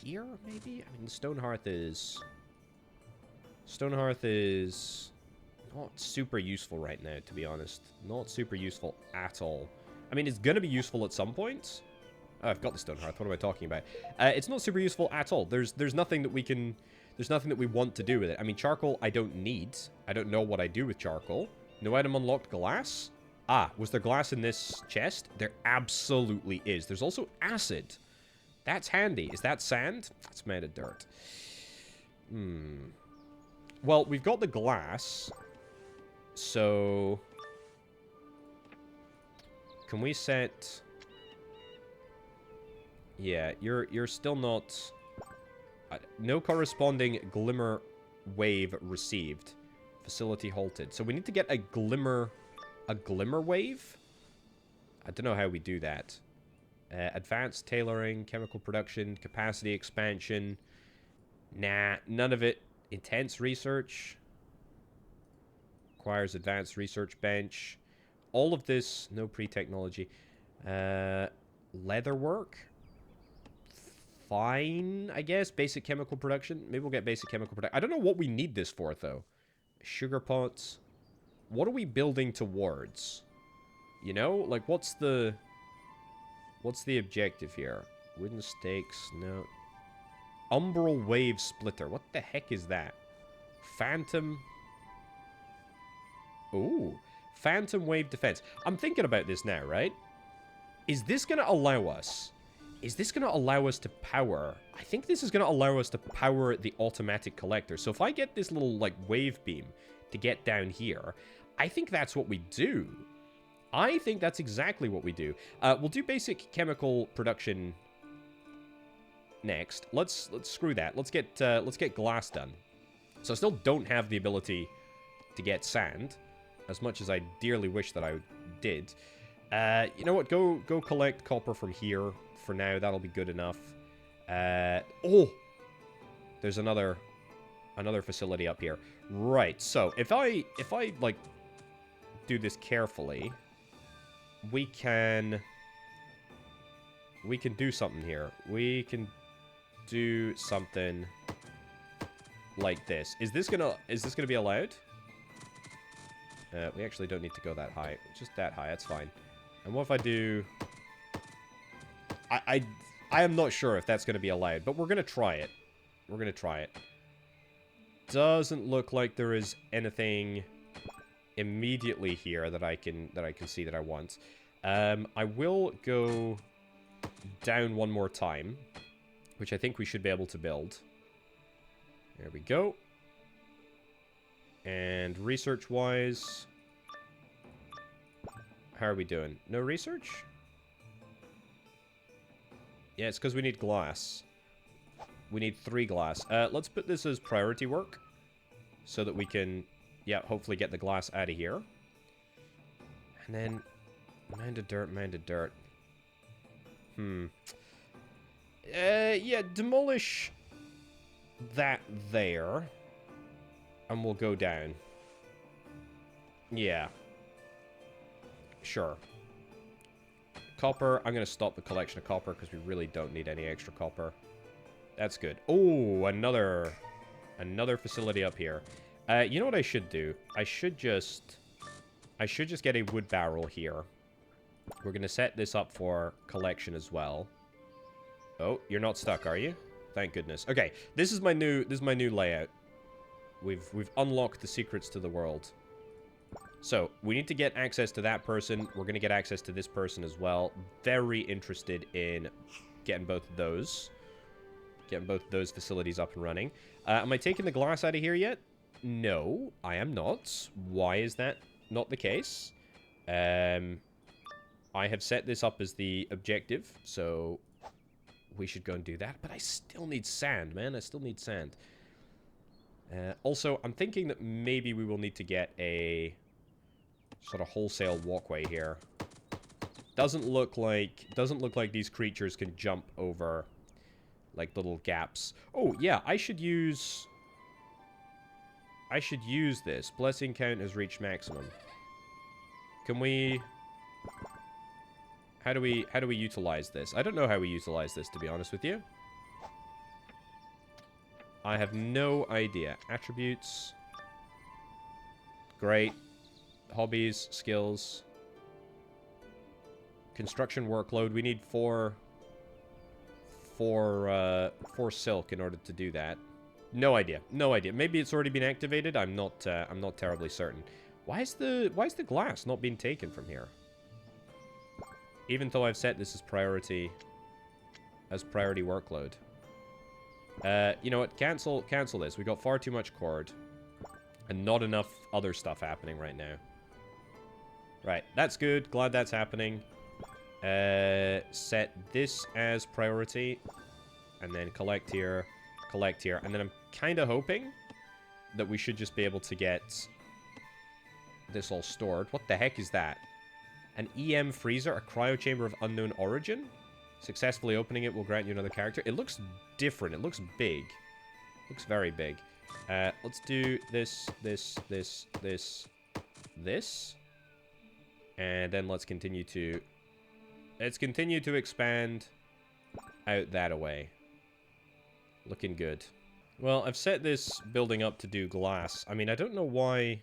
here, maybe? I mean, the stone hearth is not super useful right now, to be honest. Not super useful at all. I mean, it's going to be useful at some point. Oh, I've got the stone hearth. What am I talking about? It's not super useful at all. There's nothing that we can... There's nothing that we want to do with it. I mean, charcoal I don't need. I don't know what I do with charcoal. No item unlocked. Glass. Ah, was there glass in this chest? There absolutely is. There's also acid. That's handy. Is that sand? It's made of dirt. Well, we've got the glass. So... Can we set... Yeah, you're still not... no corresponding glimmer wave received. Facility halted. So we need to get a glimmer wave? I don't know how we do that. Advanced tailoring, chemical production, capacity expansion. Nah, none of it. Intense research. Requires advanced research bench. All of this, no pre-technology. Leather work. Fine, I guess. Basic chemical production. Maybe we'll get basic chemical production. I don't know what we need this for, though. Sugar pots. What are we building towards? You know? Like, what's the objective here? Wooden stakes. No. Umbral wave splitter. What the heck is that? Phantom. Ooh. Phantom wave defense. I'm thinking about this now, right? Is this going to allow us... Is this going to allow us to power... I think this is going to allow us to power the automatic collector. So if I get this little, like, wave beam to get down here, I think that's what we do. I think that's exactly what we do. We'll do basic chemical production next. Let's screw that. Let's get glass done. So I still don't have the ability to get sand, as much as I dearly wish that I did. You know what? Go collect copper from here. For now, that'll be good enough. Oh! There's another facility up here. Right, so if I like do this carefully, we can do something here. We can do something like this. Is this gonna be allowed? We actually don't need to go that high. Just that high, that's fine. And what if I do... I am not sure if that's going to be allowed, but we're going to try it. We're going to try it. Doesn't look like there is anything immediately here that I can see that I want. I will go down one more time, which I think we should be able to build. There we go. And research-wise, how are we doing? No research? Yeah, it's because we need glass. We need 3 glass. Let's put this as priority work. So that we can, yeah, hopefully get the glass out of here. And then, mound of dirt, mound of dirt. Yeah, demolish that there. And we'll go down. Yeah. Sure. Copper. I'm going to stop the collection of copper because we really don't need any extra copper. That's good. Oh, another facility up here. You know what I should do? I should just get a wood barrel here. We're going to set this up for collection as well. Oh, you're not stuck, are you? Thank goodness. Okay, this is my new layout. We've unlocked the secrets to the world. So, we need to get access to that person. We're going to get access to this person as well. Very interested in getting both of those. Getting both of those facilities up and running. Am I taking the glass out of here yet? No, I am not. Why is that not the case? I have set this up as the objective, so we should go and do that. But I still need sand, man. I still need sand. Also, I'm thinking that maybe we will need to get a sort of wholesale walkway here. Doesn't look like these creatures can jump over like little gaps. Oh yeah, I should use this. Blessing count has reached maximum. Can we? How do we utilize this? I don't know how we utilize this, to be honest with you. I have no idea. Attributes. Great. Hobbies, skills. Construction workload. We need four silk in order to do that. No idea. No idea. Maybe it's already been activated. I'm not terribly certain. Why is the glass not being taken from here? Even though I've set this as priority workload. You know what? Cancel this. We got far too much cord. And not enough other stuff happening right now. Right. That's good. Glad that's happening. Set this as priority. And then collect here. Collect here. And then I'm kind of hoping that we should just be able to get this all stored. What the heck is that? An EM freezer, a cryo chamber of unknown origin. Successfully opening it will grant you another character. It looks different. It looks big. Looks very big. Let's do this. And then let's continue to expand out that away. Looking good. Well, I've set this building up to do glass. I mean, I don't know why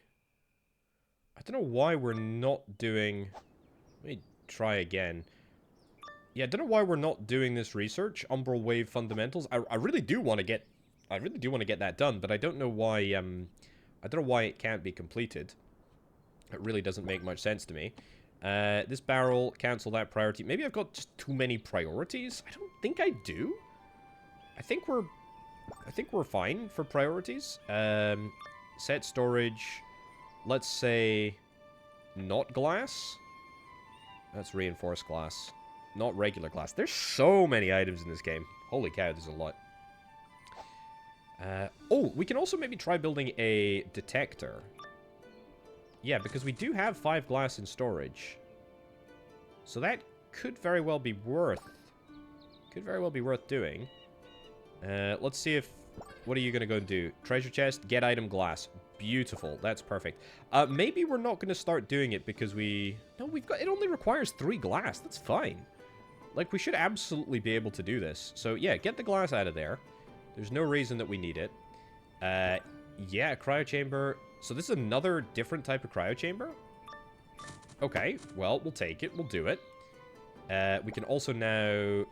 we're not doing... Let me try again. Yeah, I don't know why we're not doing this research. Umbral Wave Fundamentals. I really do want to get that done, but I don't know why it can't be completed. It really doesn't make much sense to me. This barrel, cancel that priority. Maybe I've got just too many priorities. I don't think I do. I think we're fine for priorities. Set storage. Let's say not glass. That's reinforced glass. Not regular glass. There's so many items in this game. Holy cow, there's a lot. Oh, we can also maybe try building a detector. Yeah, because we do have 5 glass in storage. So that could very well be worth doing. Let's see if... What are you going to go and do? Treasure chest, get item glass. Beautiful. That's perfect. Maybe we're not going to start doing it because we... No, we've got... It only requires 3 glass. That's fine. Like, we should absolutely be able to do this. So, yeah, get the glass out of there. There's no reason that we need it. Yeah, cryo chamber. So this is another different type of cryo chamber? Okay, well, we'll take it. We'll do it. We can also now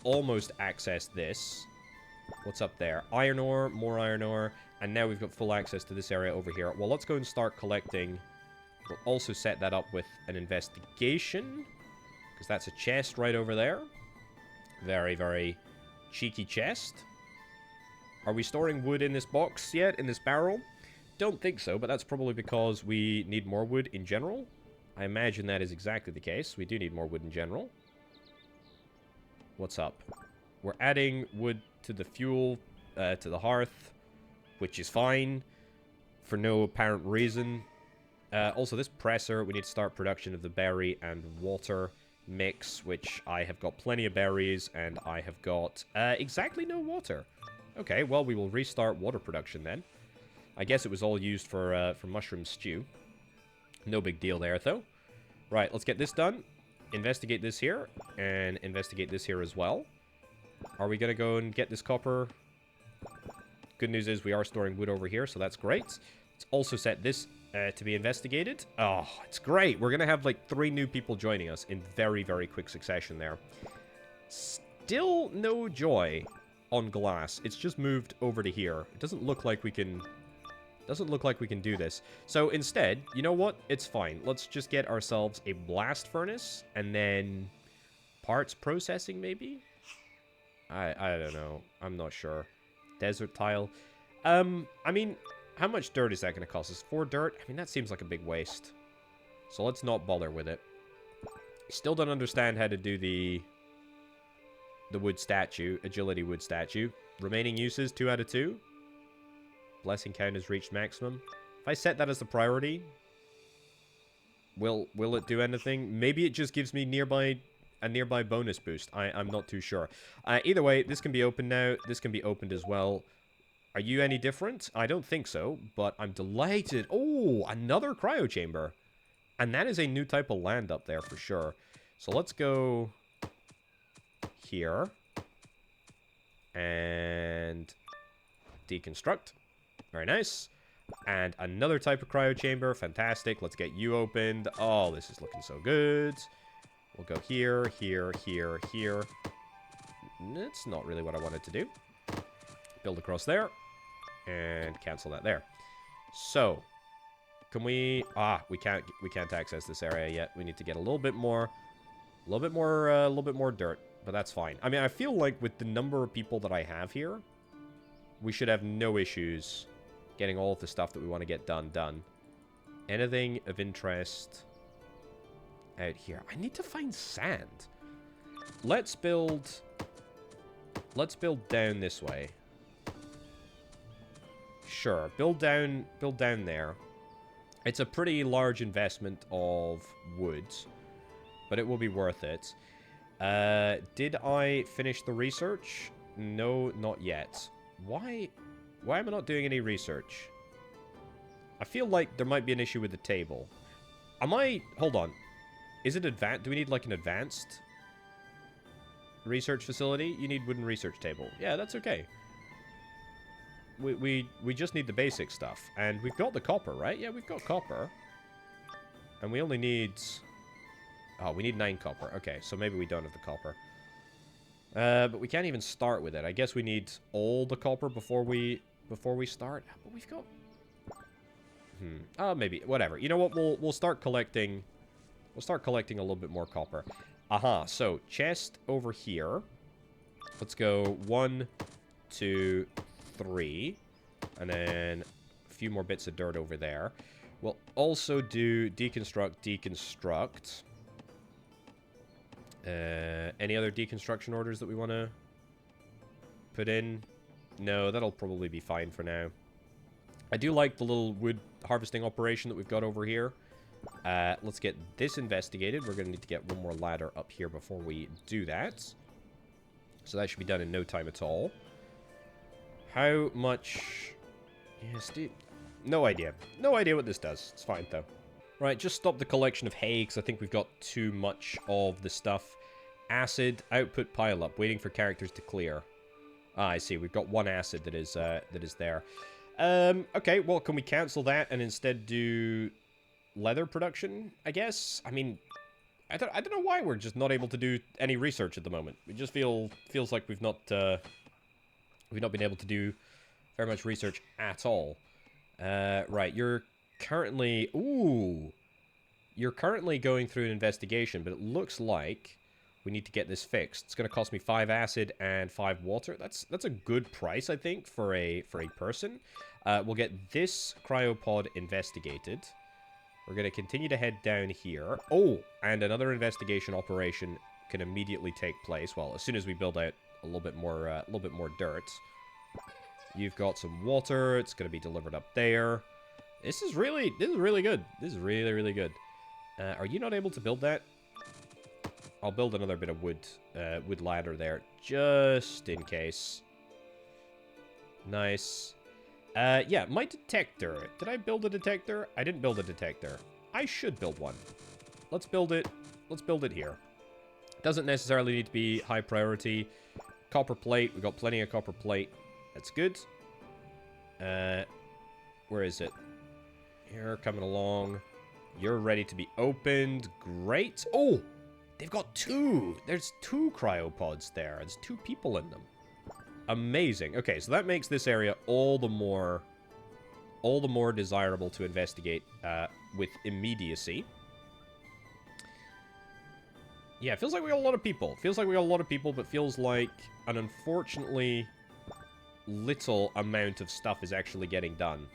almost access this. What's up there? Iron ore, more iron ore. And now we've got full access to this area over here. Well, let's go and start collecting. We'll also set that up with an investigation. Because that's a chest right over there. Very, very cheeky chest. Are we storing wood in this box yet? In this barrel? Don't think so, but that's probably because we need more wood in general. I imagine that is exactly the case. We do need more wood in general. What's up? We're adding wood to the fuel, to the hearth, which is fine, for no apparent reason. Also, this presser, we need to start production of the berry and water mix, which I have got plenty of berries, and I have got exactly no water. Okay, well, we will restart water production then. I guess it was all used for mushroom stew. No big deal there, though. Right, let's get this done. Investigate this here, and investigate this here as well. Are we going to go and get this copper? Good news is we are storing wood over here, so that's great. Let's also set this to be investigated. Oh, it's great. We're going to have like 3 new people joining us in very, very quick succession there. Still no joy on glass. It's just moved over to here. It doesn't look like we can... Doesn't look like we can do this. So instead, you know what? It's fine. Let's just get ourselves a blast furnace and then parts processing maybe? I don't know. I'm not sure. Desert tile. I mean, how much dirt is that going to cost us? 4 dirt? I mean, that seems like a big waste. So let's not bother with it. Still don't understand how to do the wood statue, agility wood statue. Remaining uses, 2 out of 2. Blessing count has reached maximum. If I set that as the priority, will it do anything? Maybe it just gives me a nearby bonus boost. I'm not too sure. Either way, this can be opened now. This can be opened as well. Are you any different? I don't think so, but I'm delighted. Oh, another cryo chamber. And that is a new type of land up there for sure. So let's go here and deconstruct. Very nice. And another type of cryo chamber. Fantastic. Let's get you opened. Oh, this is looking so good. We'll go here, here, here, here. That's not really what I wanted to do. Build across there. And cancel that there. So, can we... we can't access this area yet. We need to get a little bit more dirt. But that's fine. I mean, I feel like with the number of people that I have here, we should have no issues getting all of the stuff that we want to get done. Anything of interest out here? I need to find sand. Let's build down this way. Sure, build down there. It's a pretty large investment of wood, but it will be worth it. Did I finish the research? No, not yet. Why am I not doing any research? I feel like there might be an issue with the table. Hold on. Is it advanced? Do we need like an advanced research facility? You need wooden research table. Yeah, that's okay. We just need the basic stuff. And we've got the copper, right? Yeah, we've got copper. And we only need... Oh, we need 9 copper. Okay, so maybe we don't have the copper. But we can't even start with it. I guess we need all the copper before we start. But we've got... maybe. Whatever. You know what? We'll start collecting... We'll start collecting a little bit more copper. Aha. So, chest over here. Let's go 1, 2, 3. And then a few more bits of dirt over there. We'll also do deconstruct. Any other deconstruction orders that we want to put in? No, that'll probably be fine for now. I do like the little wood harvesting operation that we've got over here. Let's get this investigated. We're going to need to get one more ladder up here before we do that. So that should be done in no time at all. How much... Yes, dude. No idea. No idea what this does. It's fine, though. Right, just stop the collection of hay, because I think we've got too much of the stuff. Acid, output pile up, waiting for characters to clear. Ah, I see. We've got 1 acid that is there. Okay, well, can we cancel that and instead do leather production, I guess? I mean, I don't know why we're just not able to do any research at the moment. It just feels like we've not been able to do very much research at all. Right, you're currently... Ooh! You're currently going through an investigation, but it looks like we need to get this fixed. It's going to cost me 5 acid and 5 water. That's a good price, I think, for a person. We'll get this cryopod investigated. We're going to continue to head down here. Oh, and another investigation operation can immediately take place. Well, as soon as we build out a little bit more dirt. You've got some water. It's going to be delivered up there. This is really good. This is really, really good. Are you not able to build that? I'll build another bit of wood ladder there, just in case. Nice. Yeah, my detector. Did I build a detector? I didn't build a detector. I should build one. Let's build it. Let's build it here. Doesn't necessarily need to be high priority. Copper plate. We've got plenty of copper plate. That's good. Where is it? Here, coming along. You're ready to be opened. Great. Oh, they've got two. There's two cryopods there. There's two people in them. Amazing. Okay, so that makes this area all the more desirable to investigate with immediacy. Yeah, it feels like we got a lot of people. Feels like we got a lot of people, but feels like an unfortunately little amount of stuff is actually getting done.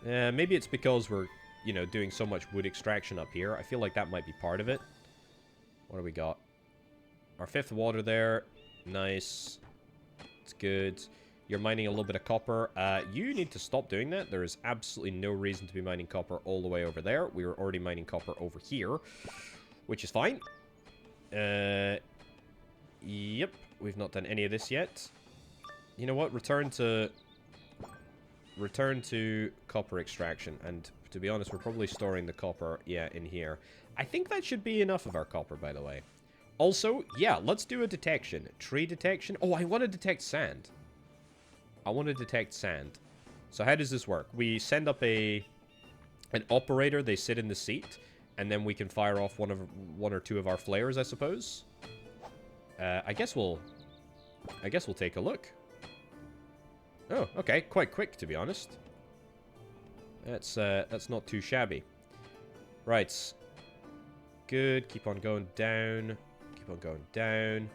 Maybe it's because we're, you know, doing so much wood extraction up here. I feel like that might be part of it. What do we got? Our fifth water there. Nice. It's good. You're mining a little bit of copper. You need to stop doing that. There is absolutely no reason to be mining copper all the way over there. We were already mining copper over here, which is fine. Yep. We've not done any of this yet. You know what? Return to copper extraction. And to be honest, we're probably storing the copper, yeah, in here. I think that should be enough of our copper, by the way. Also, yeah, let's do a detection. Tree detection. Oh, I want to detect sand. I want to detect sand. So how does this work? We send up an operator. They sit in the seat, and then we can fire off one or two of our flares, I suppose. I guess we'll take a look. Oh, okay, quite quick, to be honest. That's not too shabby. Right. Good. Keep on going down. Keep on going down.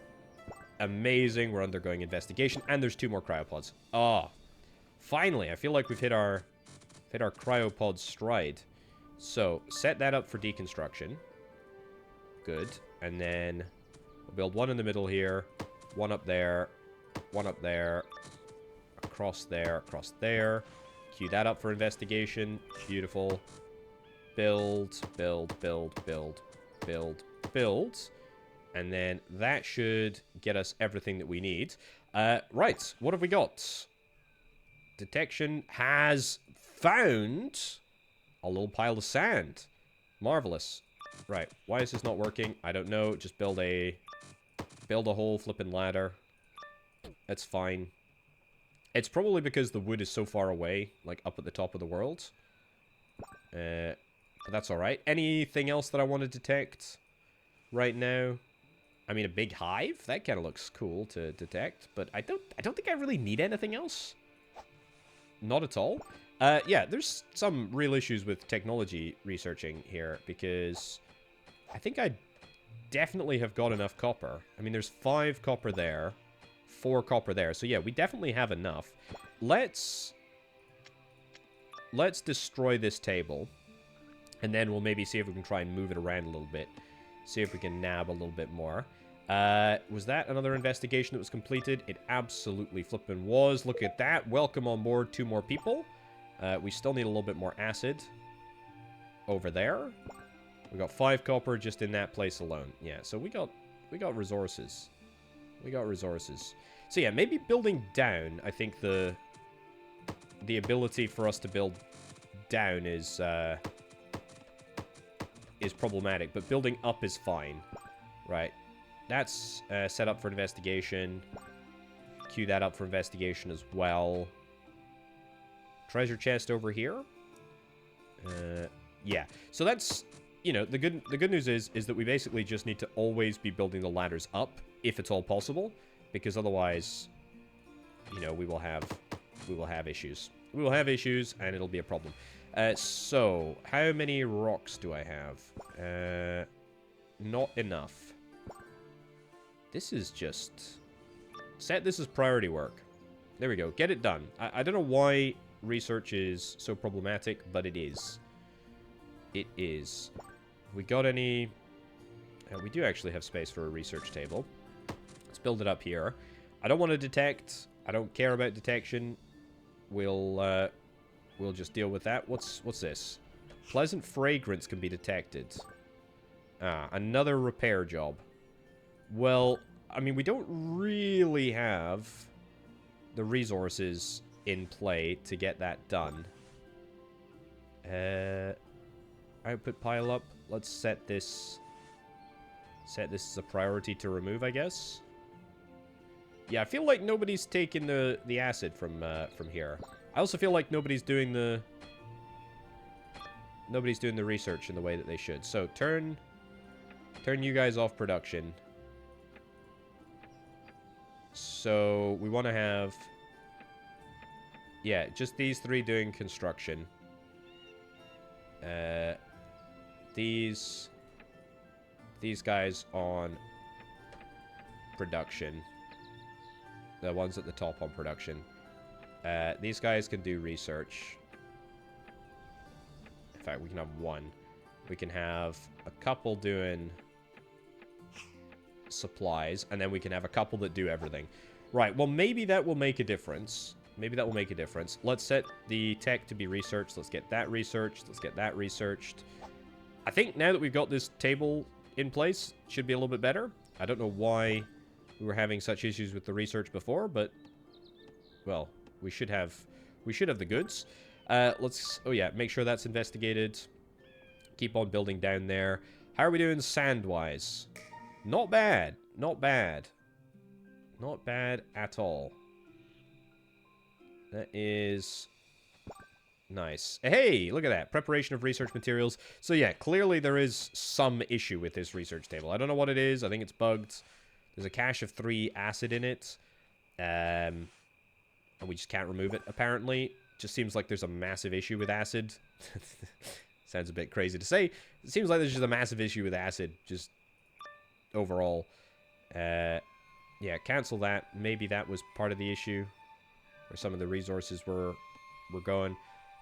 Amazing. We're undergoing investigation, and there's two more cryopods. Ah, finally! I feel like we've hit our cryopod stride. So set that up for deconstruction. Good. And then we'll build one in the middle here, one up there, one up there, across there. Queue that up for investigation. Beautiful. Build, build, build, build, build, build. And then that should get us everything that we need. Right, what have we got? Detection has found a little pile of sand. Marvelous. Right, why is this not working? I don't know. Just build a whole flippin' ladder. That's fine. It's probably because the wood is so far away, like up at the top of the world. But that's alright. Anything else that I want to detect right now? I mean, a big hive? That kind of looks cool to detect, but I don't think I really need anything else. Not at all. Yeah, there's some real issues with technology researching here, because I think I definitely have got enough copper. I mean, there's 5 copper there, 4 copper there. So yeah, we definitely have enough. Let's destroy this table, and then we'll maybe see if we can try and move it around a little bit. See if we can nab a little bit more. Was that another investigation that was completed? It absolutely flippin' was. Look at that. Welcome on board 2 more people. We still need a little bit more acid over there. We got 5 copper just in that place alone. Yeah, so we got resources. We got resources. So yeah, maybe building down, I think the ability for us to build down is problematic, but building up is fine. Right. That's set up for investigation. Queue that up for investigation as well. Treasure chest over here. Yeah. So that's, you know, the good news is that we basically just need to always be building the ladders up, if it's all possible, because otherwise, you know, we will have issues. We will have issues, and it'll be a problem. So, how many rocks do I have? Not enough. This is just... Set this as priority work. There we go. Get it done. I don't know why research is so problematic, but it is. It is. We got any... We do actually have space for a research table. Let's build it up here. I don't want to detect. I don't care about detection. We'll just deal with that. What's this? Pleasant fragrance can be detected. Ah, another repair job. Well, I mean, we don't really have the resources in play to get that done. Output pile up. Let's set this as a priority to remove, I guess. Yeah, I feel like nobody's taking the acid from here. I also feel like nobody's doing the research in the way that they should. So turn you guys off production. So we want to have, yeah, just these three doing construction. These guys on production. The ones at the top on production. These guys can do research. In fact, we can have one. We can have a couple doing supplies, and then we can have a couple that do everything. Right, well, maybe that will make a difference. Maybe that will make a difference. Let's set the tech to be researched. Let's get that researched. Let's get that researched. I think now that we've got this table in place, it should be a little bit better. I don't know why we were having such issues with the research before, but, well, we should have the goods. Let's, oh yeah, make sure that's investigated. Keep on building down there. How are we doing sand-wise? Not bad. Not bad. Not bad at all. That is nice. Hey, look at that. Preparation of research materials. So yeah, clearly there is some issue with this research table. I don't know what it is. I think it's bugged. There's a cache of 3 acid in it. And we just can't remove it, apparently. Just seems like there's a massive issue with acid. Sounds a bit crazy to say. It seems like there's just a massive issue with acid, just overall. Yeah, cancel that. Maybe that was part of the issue, where some of the resources were going.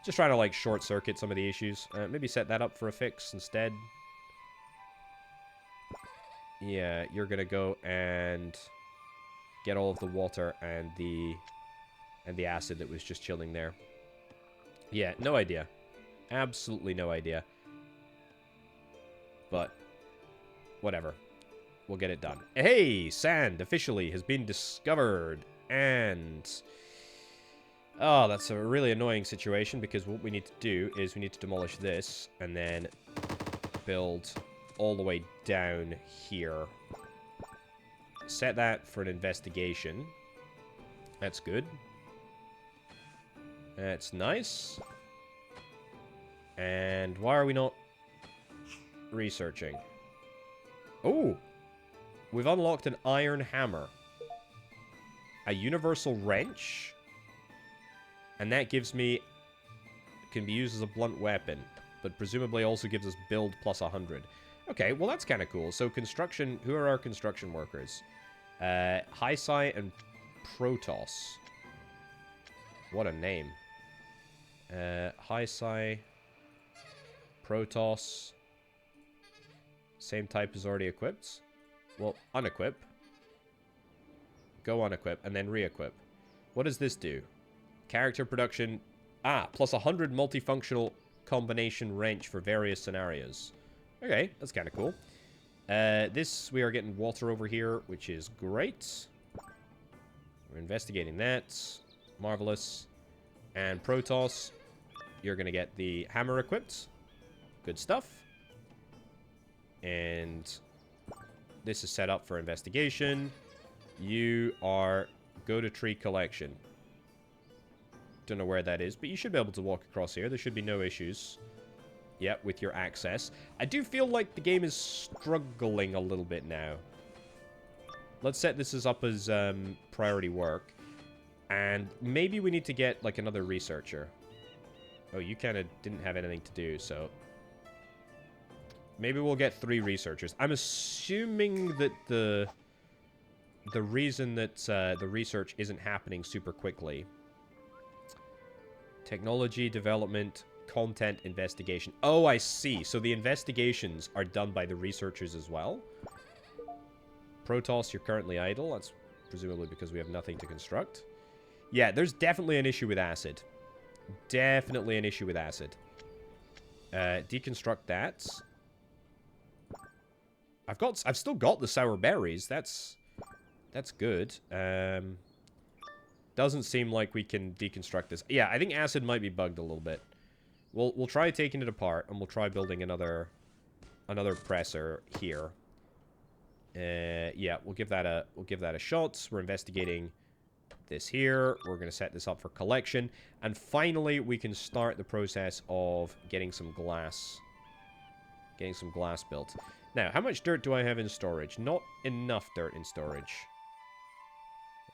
Just trying to, like, short-circuit some of the issues. Maybe set that up for a fix instead. Yeah, you're gonna go and get all of the water and the acid that was just chilling there. Yeah, no idea. Absolutely no idea. But whatever. We'll get it done. Hey, sand officially has been discovered. And oh, that's a really annoying situation, because what we need to do is we need to demolish this and then build all the way down here. Set that for an investigation. That's good. That's nice. And why are we not researching? Oh! We've unlocked an iron hammer. A universal wrench. And that gives me... can be used as a blunt weapon. But presumably also gives us build plus 100. Okay, well that's kind of cool. So construction... who are our construction workers? Hisai and Protoss. What a name. Hisai... Protoss. Same type as already equipped. Well, unequip. Go unequip, and then re-equip. What does this do? Character production. Ah, plus 100 multifunctional combination wrench for various scenarios. Okay, that's kind of cool. This, we are getting water over here, which is great. We're investigating that. Marvelous. And Protoss, you're going to get the hammer equipped. Good stuff. And this is set up for investigation. You are go to tree collection. Don't know where that is, but you should be able to walk across here. There should be no issues. Yep, with your access. I do feel like the game is struggling a little bit now. Let's set this as up as priority work. And maybe we need to get, like, another researcher. Oh, you kind of didn't have anything to do, so... maybe we'll get 3 researchers. I'm assuming that the reason that the research isn't happening super quickly. Technology, development, content, investigation. Oh, I see. So the investigations are done by the researchers as well? Protoss, you're currently idle. That's presumably because we have nothing to construct. Yeah, there's definitely an issue with acid. Definitely an issue with acid. Deconstruct that. I've still got the sour berries. That's good. Doesn't seem like we can deconstruct this. Yeah, I think acid might be bugged a little bit. We'll try taking it apart, and we'll try building another presser here. Yeah, we'll give that a shot. We're investigating this here. We're going to set this up for collection, and finally we can start the process of getting some glass built. Now, how much dirt do I have in storage? Not enough dirt in storage.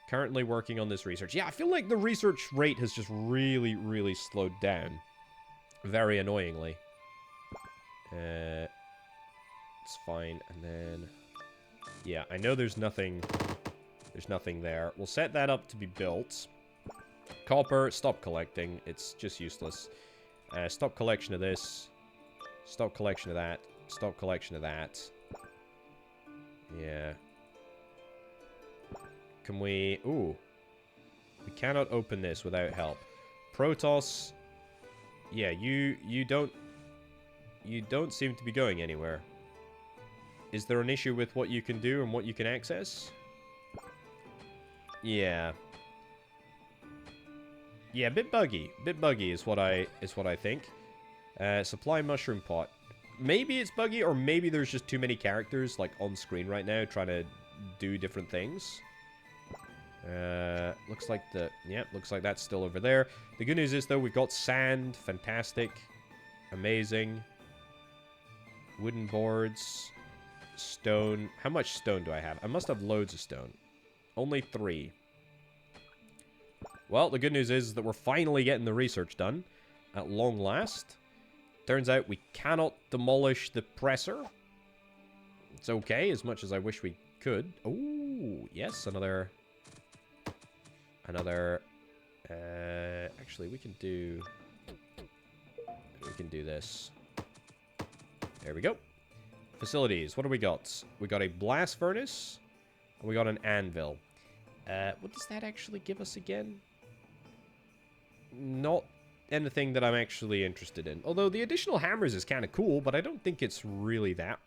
Currently working on this research. Yeah, I feel like the research rate has just really, really slowed down. Very annoyingly. It's fine. And then... yeah, I know there's nothing there. We'll set that up to be built. Copper, stop collecting. It's just useless. Stop collection of this. Stop collection of that. Stop collection of that. Yeah. Can we... ooh. We cannot open this without help. Protoss... yeah, you don't seem to be going anywhere. Is there an issue with what you can do and what you can access? Yeah. Yeah, a bit buggy. Bit buggy is what I think. Supply mushroom pot. Maybe it's buggy, or maybe there's just too many characters like on screen right now trying to do different things. Looks like looks like that's still over there. The good news is, though, we've got sand. Fantastic. Amazing. Wooden boards. Stone. How much stone do I have? I must have loads of stone. Only 3. Well, the good news is that we're finally getting the research done. At long last. Turns out we cannot demolish the presser. It's okay, as much as I wish we could. Oh, yes, another... actually, we can do this. There we go. Facilities. What do we got? We got a blast furnace. And we got an anvil. What does that actually give us again? Not anything that I'm actually interested in. Although the additional hammers is kind of cool, but I don't think it's really that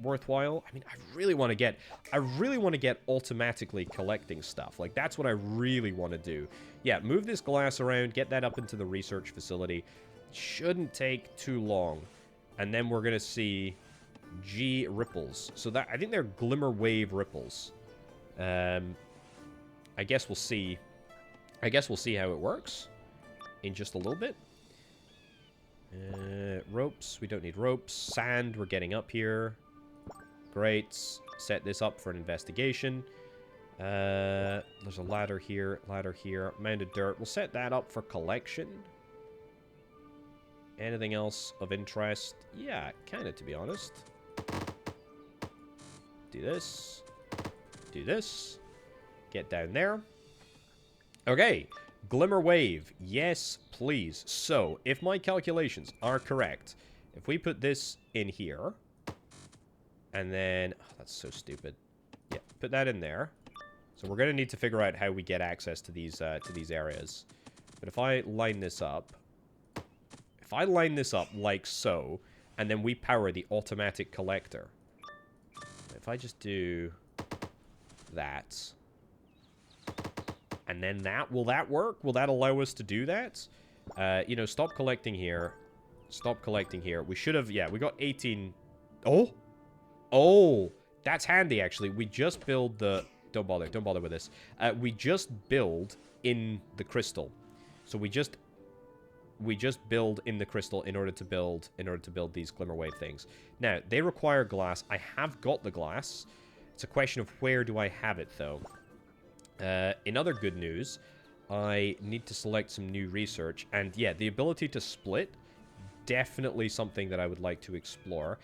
worthwhile. I mean, I really want to get automatically collecting stuff. Like, that's what I really want to do. Yeah, move this glass around, get that up into the research facility. Shouldn't take too long. And then we're going to see G ripples. So that, I think they're glimmer wave ripples. I guess we'll see. I guess we'll see how it works in just a little bit. Ropes. We don't need ropes. Sand. We're getting up here. Great. Set this up for an investigation. There's a ladder here. Ladder here. Mound of dirt. We'll set that up for collection. Anything else of interest? Yeah, kind of, to be honest. Do this. Do this. Get down there. Okay. Glimmer wave. Yes, please. So, if my calculations are correct, if we put this in here, and then... oh, that's so stupid. Yeah, put that in there. So we're going to need to figure out how we get access to these areas. But if I line this up... if I line this up like so, and then we power the automatic collector. If I just do that... and then that, will that work? Will that allow us to do that? You know, stop collecting here. Stop collecting here. We should have, yeah, we got 18. Oh! Oh! That's handy, actually. We just build the, don't bother with this. We just build in the crystal. So we just build in the crystal in order to build these glimmer wave things. Now, they require glass. I have got the glass. It's a question of where do I have it, though. In other good news, I need to select some new research. And yeah, the ability to split, definitely something that I would like to explore.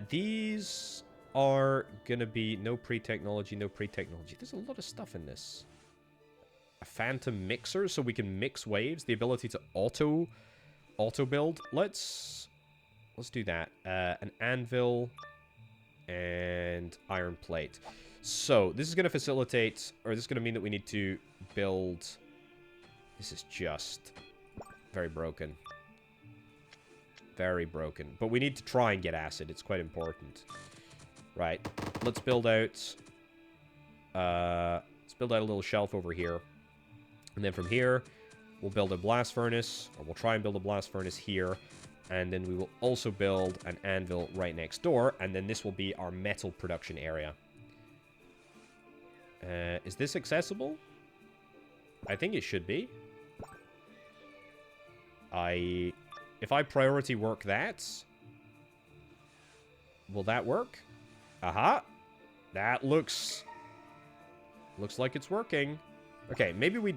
These are going to be no pre-technology, no pre-technology. There's a lot of stuff in this. A phantom mixer, so we can mix waves. The ability to auto build. Let's do that. An anvil and iron plate. So, this is going to facilitate, or this is going to mean that we need to build... This is just very broken. Very broken. But we need to try and get acid. It's quite important. Right. Let's build out... let's build out a little shelf over here. And then from here, we'll build a blast furnace, or we'll try and build a blast furnace here. And then we will also build an anvil right next door, and then this will be our metal production area. Is this accessible? I think it should be. If I priority work that, will that work? Aha! That looks like it's working. Okay, maybe we...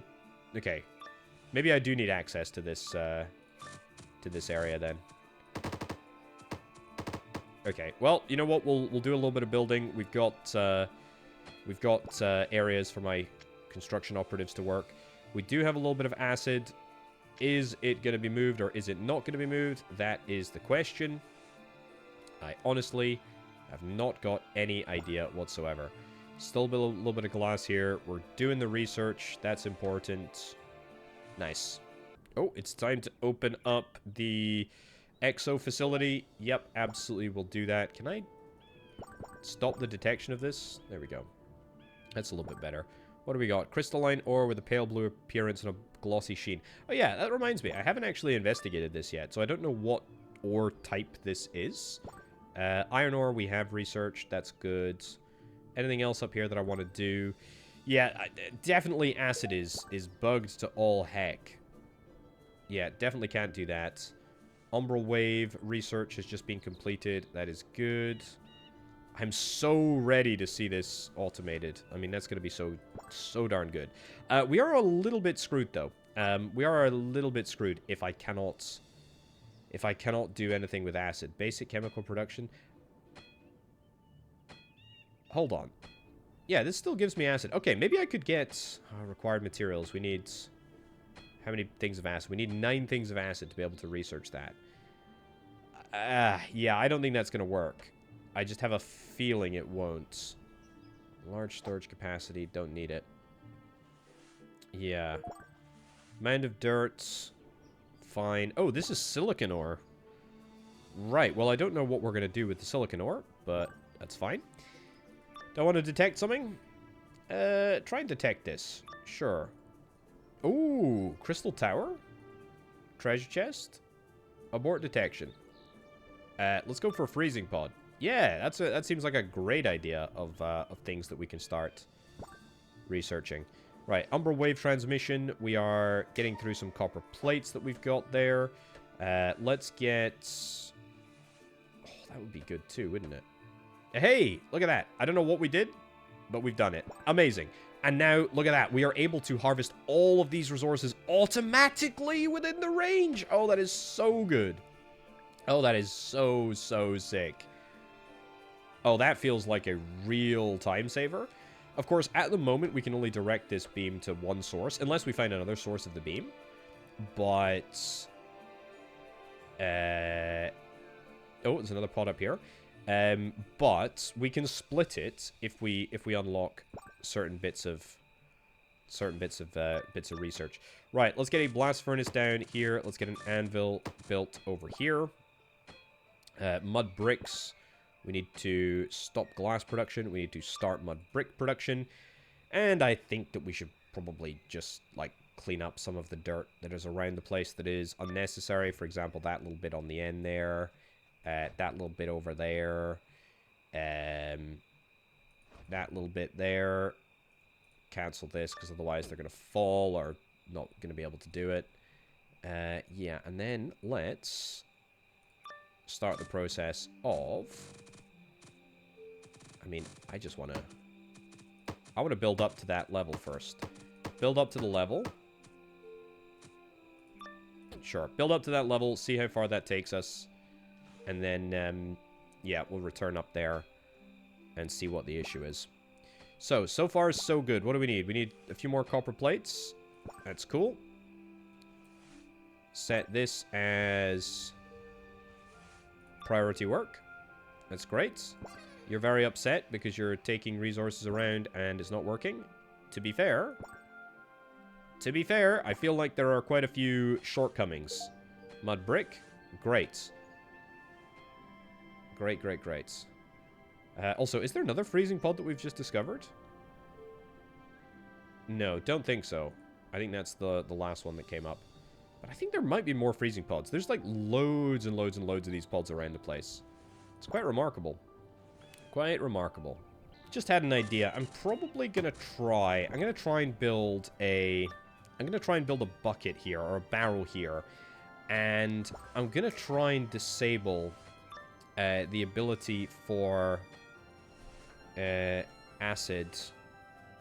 Okay. Maybe I do need access to this area then. Okay, well, you know what? We'll do a little bit of building. We've got areas for my construction operatives to work. We do have a little bit of acid. Is it going to be moved or is it not going to be moved? That is the question. I honestly have not got any idea whatsoever. Still a little bit of glass here. We're doing the research. That's important. Nice. Oh, it's time to open up the exo facility. Yep, absolutely we'll do that. Can I stop the detection of this? There we go. That's a little bit better. What do we got? Crystalline ore with a pale blue appearance and a glossy sheen. Oh yeah, that reminds me. I haven't actually investigated this yet, so I don't know what ore type this is. Iron ore we have researched. That's good. Anything else up here that I want to do? Yeah, definitely acid is bugged to all heck. Yeah, definitely can't do that. Umbral wave research has just been completed. That is good. I'm so ready to see this automated. I mean, that's going to be so darn good. We are a little bit screwed, though. We are a little bit screwed if I cannot do anything with acid. Basic chemical production. Hold on. Yeah, this still gives me acid. Okay, maybe I could get required materials. We need... How many things of acid? We need 9 things of acid to be able to research that. Yeah, I don't think that's going to work. I just have a feeling it won't. Large storage capacity, don't need it. Yeah. Amount of dirt. Fine. Oh, this is silicon ore. Right, well, I don't know what we're going to do with the silicon ore, but that's fine. Do I want to detect something? Try and detect this. Sure. Ooh, crystal tower? Treasure chest? Abort detection. Let's go for a freezing pod. Yeah, that seems like a great idea of things that we can start researching. Right, Umbral wave transmission. We are getting through some copper plates that we've got there. Let's get... Oh, that would be good too, wouldn't it? Hey, look at that. I don't know what we did, but we've done it. Amazing. And now, look at that. We are able to harvest all of these resources automatically within the range. Oh, that is so good. Oh, that is so sick. Oh, that feels like a real time saver. Of course, at the moment, we can only direct this beam to one source, unless we find another source of the beam. But... Oh, there's another pod up here. But we can split it if we unlock certain bits of research. Right, let's get a blast furnace down here. Let's get an anvil built over here. Mud bricks. We need to stop glass production. We need to start mud brick production. And I think that we should probably just, like, clean up some of the dirt that is around the place that is unnecessary. For example, that little bit on the end there. That little bit over there. That little bit there. Cancel this, because otherwise they're going to fall or not going to be able to do it. Yeah, and then let's start the process of... I mean, I just want to... I want to build up to that level first. Build up to the level. Sure, build up to that level, see how far that takes us. And then, yeah, we'll return up there and see what the issue is. So far, so good. What do we need? We need a few more copper plates. That's cool. Set this as priority work. That's great. You're very upset because you're taking resources around and it's not working. To be fair, I feel like there are quite a few shortcomings. Mud brick, great. Great, great, great. Also, is there another freezing pod that we've just discovered? No, don't think so. I think that's the last one that came up. But I think there might be more freezing pods. There's like loads and loads and loads of these pods around the place. It's quite remarkable. Quite remarkable. Just had an idea. I'm probably gonna try... I'm gonna try and build a bucket here, or a barrel here. And I'm gonna try and disable the ability for acid.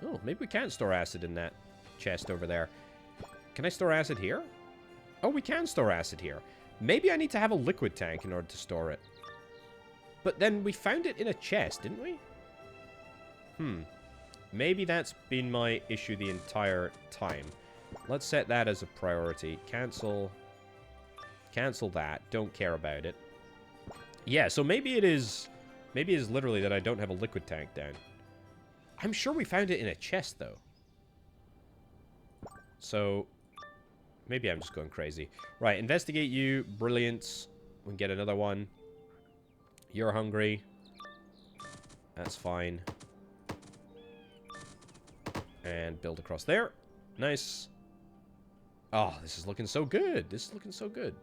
Oh, maybe we can't store acid in that chest over there. Can I store acid here? Oh, we can store acid here. Maybe I need to have a liquid tank in order to store it. But then we found it in a chest, didn't we? Maybe that's been my issue the entire time. Let's set that as a priority. Cancel. Cancel that. Don't care about it. Yeah, so maybe it is literally that I don't have a liquid tank down. I'm sure we found it in a chest, though. So, maybe I'm just going crazy. Right, investigate you. Brilliant. We can get another one. You're hungry. That's fine. And build across there. Nice. Oh, this is looking so good. This is looking so good.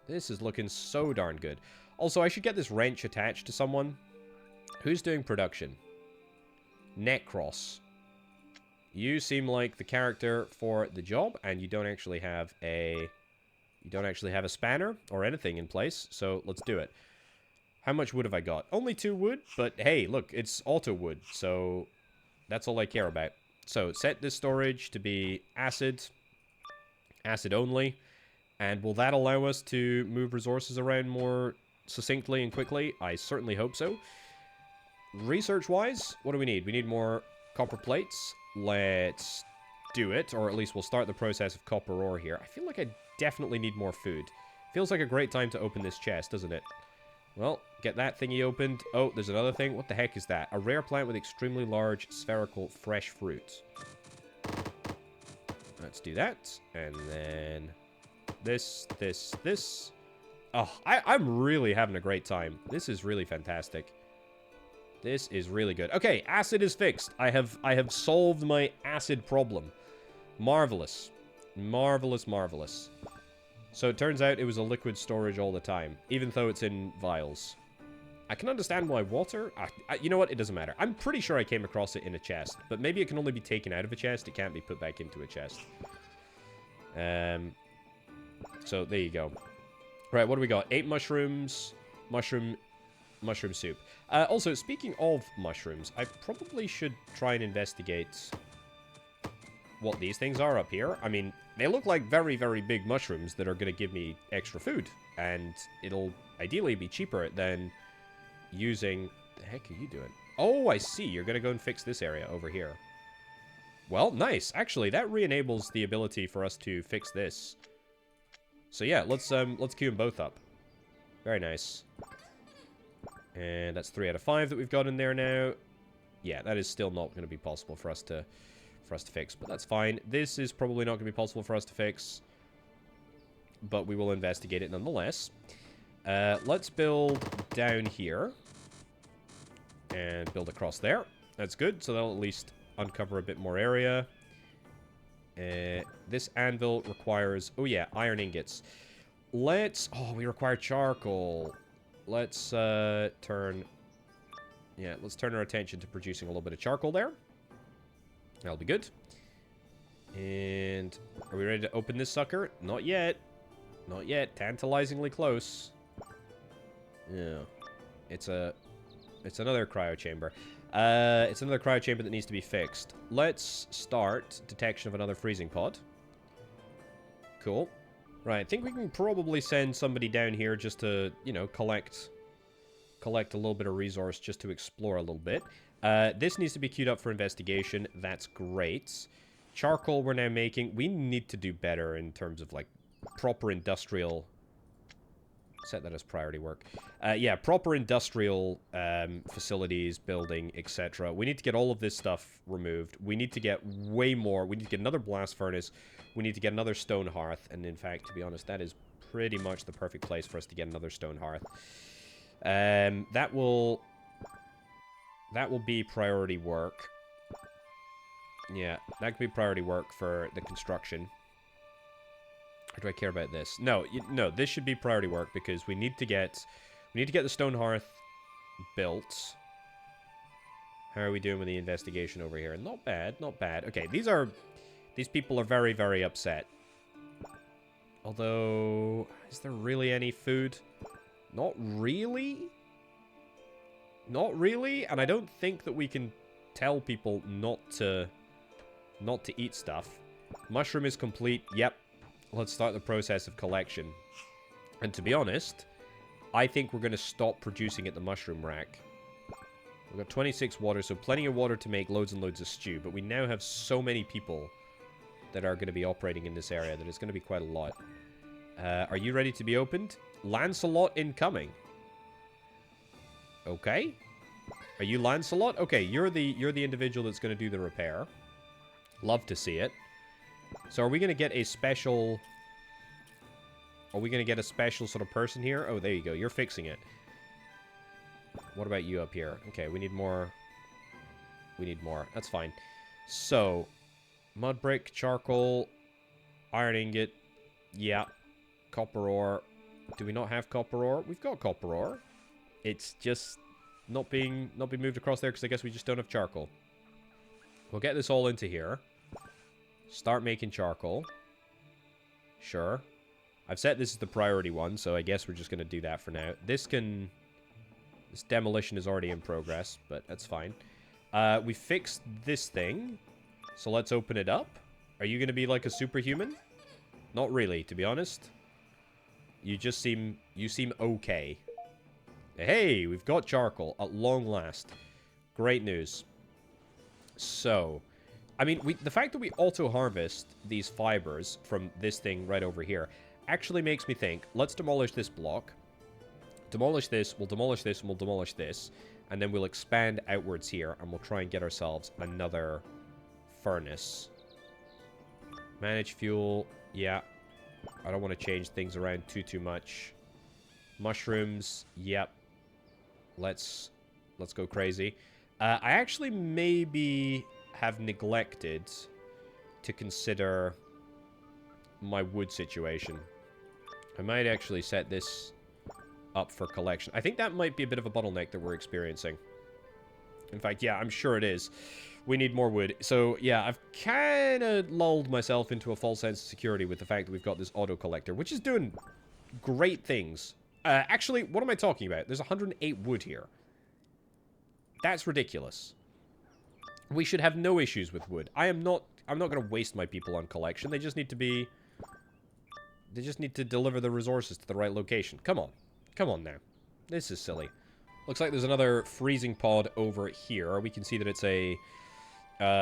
This is looking so darn good. Also, I should get this wrench attached to someone. Who's doing production? Necros. You seem like the character for the job, and you don't actually have a... You don't actually have a spanner or anything in place, so let's do it. How much wood have I got? Only 2 wood, but hey, look, it's auto wood, so that's all I care about. So, set this storage to be acid. Acid only. And will that allow us to move resources around more succinctly and quickly? I certainly hope so. Research-wise, what do we need? We need more copper plates. Let's do it, or at least we'll start the process of copper ore here. I feel like I definitely need more food. Feels like a great time to open this chest, doesn't it? Well, get that thingy opened. Oh, there's another thing. What the heck is that? A rare plant with extremely large, spherical, fresh fruit. Let's do that. And then... this. Oh, I'm really having a great time. This is really fantastic. This is really good. Okay, acid is fixed. I have solved my acid problem. Marvelous. Marvelous, marvelous. So it turns out it was a liquid storage all the time, even though it's in vials. I can understand why water... you know what? It doesn't matter. I'm pretty sure I came across it in a chest, but maybe it can only be taken out of a chest. It can't be put back into a chest. So there you go. Right, what do we got? 8 mushrooms. Mushroom soup. Also, speaking of mushrooms, I probably should try and investigate what these things are up here. I mean, they look like very, very big mushrooms that are going to give me extra food. And it'll ideally be cheaper than using... The heck are you doing? Oh, I see. You're going to go and fix this area over here. Well, nice. Actually, that re-enables the ability for us to fix this. So yeah, let's queue them both up. Very nice. And that's 3 out of 5 that we've got in there now. Yeah, that is still not going to be possible for us to fix, but that's fine. This is probably not going to be possible for us to fix, but we will investigate it nonetheless. Let's build down here and build across there. That's good, so that'll at least uncover a bit more area. This anvil requires... Oh yeah, iron ingots. Let's... Oh, we require charcoal. Let's turn our attention to producing a little bit of charcoal there. That'll be good. And are we ready to open this sucker? Not yet. Not yet. Tantalizingly close. Yeah. It's another cryo chamber. It's another cryo chamber that needs to be fixed. Let's start detection of another freezing pod. Cool. Right, I think we can probably send somebody down here just to, you know, collect a little bit of resource just to explore a little bit. This needs to be queued up for investigation. That's great. Charcoal we're now making. We need to do better in terms of, like, proper industrial Set that as priority work. Yeah, proper industrial facilities, building, etc. We need to get all of this stuff removed. We need to get way more. We need to get another blast furnace. We need to get another stone hearth. And in fact, to be honest, that is pretty much the perfect place for us to get another stone hearth. That will be priority work. Yeah, that could be priority work for the construction. Or do I care about this? No, no, this should be priority work because we need to get the stone hearth built. How are we doing with the investigation over here? Not bad, not bad. Okay, these people are very, very upset. Although, is there really any food? Not really. Not really, and I don't think that we can tell people not to eat stuff. Mushroom is complete. Yep. Let's start the process of collection. And to be honest, I think we're going to stop producing at the mushroom rack. We've got 26 water, so plenty of water to make loads and loads of stew. But we now have so many people that are going to be operating in this area that it's going to be quite a lot. Are you ready to be opened? Lancelot incoming. Okay. Are you Lancelot? Okay, you're the individual that's going to do the repair. Love to see it. So are we going to get a special... Are we going to get a special sort of person here? Oh, there you go. You're fixing it. What about you up here? Okay, we need more. We need more. That's fine. So, mud brick, charcoal, iron ingot. Yeah. Copper ore. Do we not have copper ore? We've got copper ore. It's just not being moved across there because I guess we just don't have charcoal. We'll get this all into here. Start making charcoal. Sure. I've set this as the priority one, so I guess we're just going to do that for now. This demolition is already in progress, but that's fine. We fixed this thing, so let's open it up. Are you going to be like a superhuman? Not really, to be honest. You seem okay. Hey, we've got charcoal at long last. Great news. So, I mean, the fact that we auto-harvest these fibers from this thing right over here actually makes me think, let's demolish this block. Demolish this, we'll demolish this, and we'll demolish this. And then we'll expand outwards here, and we'll try and get ourselves another furnace. Manage fuel, yeah. I don't want to change things around too much. Mushrooms, yep. Let's go crazy. I actually maybe have neglected to consider my wood situation. I might actually set this up for collection. I think that might be a bit of a bottleneck that we're experiencing. In fact, yeah, I'm sure it is. We need more wood. So, yeah, I've kind of lulled myself into a false sense of security with the fact that we've got this auto collector, which is doing great things. Actually, what am I talking about? There's 108 wood here. That's ridiculous. We should have no issues with wood. I'm not going to waste my people on collection. They just need to be... They just need to deliver the resources to the right location. Come on. Come on now. This is silly. Looks like there's another freezing pod over here. We can see that it's a...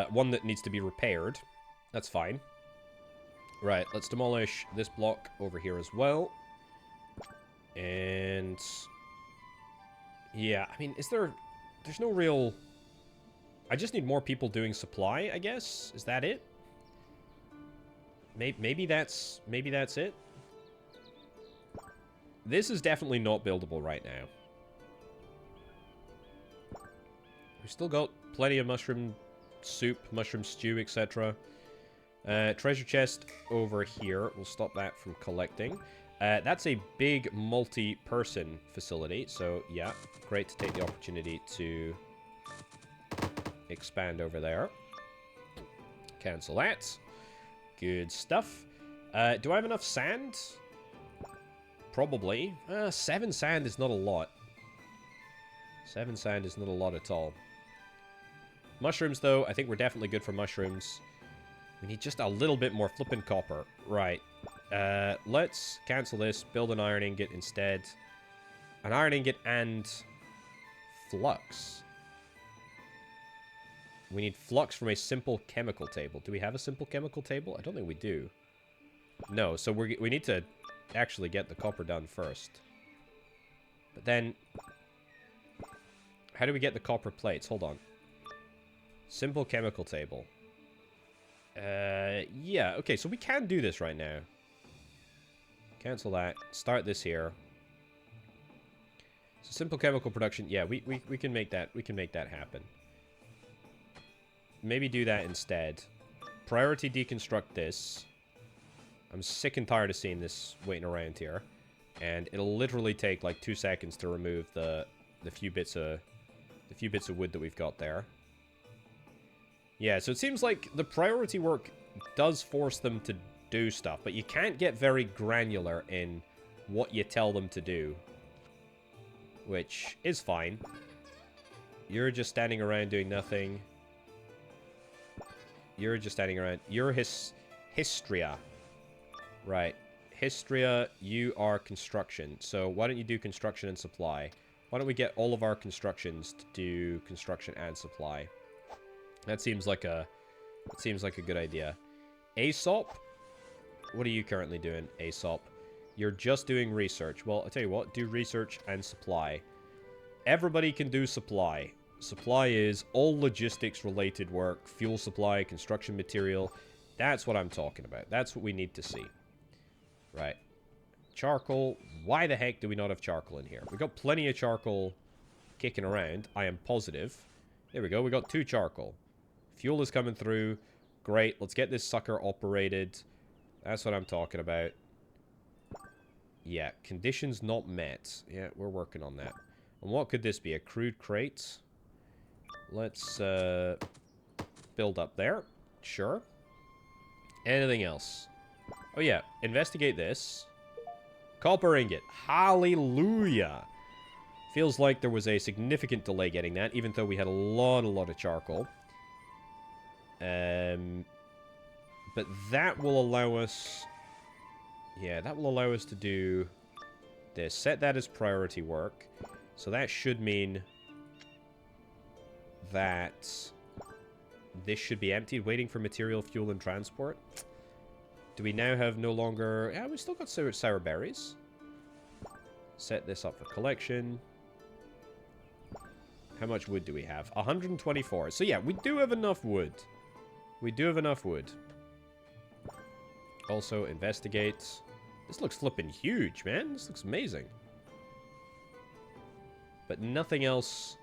one that needs to be repaired. That's fine. Right, let's demolish this block over here as well. And... yeah, I mean, is there... There's no real... I just need more people doing supply, I guess? Is that it? Maybe that's it? This is definitely not buildable right now. We've still got plenty of mushroom soup, mushroom stew, etc. Treasure chest over here. We'll stop that from collecting. That's a big multi-person facility. So, yeah, great to take the opportunity to expand over there. Cancel that. Good stuff. Do I have enough sand? Probably. 7 sand is not a lot. 7 sand is not a lot at all. Mushrooms, though, I think we're definitely good for mushrooms. We need just a little bit more flippin' copper. Right. Let's cancel this. Build an iron ingot instead. An iron ingot and flux. We need flux from a simple chemical table. Do we have a simple chemical table? I don't think we do. No, so we need to actually get the copper done first. But then, how do we get the copper plates? Hold on. Simple chemical table. Yeah, okay, so we can do this right now. Cancel that. Start this here. So simple chemical production. Yeah, we can make that. We can make that happen. Maybe do that instead. Priority deconstruct this. I'm sick and tired of seeing this waiting around here. And it'll literally take like 2 seconds to remove the few bits of wood that we've got there. Yeah, so it seems like the priority work does force them to do stuff, but you can't get very granular in what you tell them to do, which is fine. You're just standing around doing nothing. You're just standing around. You're Histria. Right. Histria, you are construction. So why don't you do construction and supply? Why don't we get all of our constructions to do construction and supply? That seems like a good idea. Aesop, what are you currently doing, Aesop? You're just doing research. Well, I'll tell you what, do research and supply. Everybody can do supply. Supply is all logistics-related work, fuel supply, construction material. That's what I'm talking about. That's what we need to see. Right. Charcoal. Why the heck do we not have charcoal in here? We've got plenty of charcoal kicking around, I am positive. There we go, we got 2 charcoal. Fuel is coming through. Great, let's get this sucker operated. That's what I'm talking about. Yeah, conditions not met. Yeah, we're working on that. And what could this be? A crude crate? Let's build up there. Sure. Anything else? Oh yeah, investigate this. Copper ingot. Hallelujah! Feels like there was a significant delay getting that, even though we had a lot of charcoal. But that will allow us... Yeah, that will allow us to do this. Set that as priority work. So that should mean that this should be emptied, waiting for material, fuel, and transport. Do we now have no longer... Yeah, we still got sour berries. Set this up for collection. How much wood do we have? 124. So yeah, we do have enough wood. We do have enough wood. Also, investigate. This looks flipping huge, man. This looks amazing. But nothing else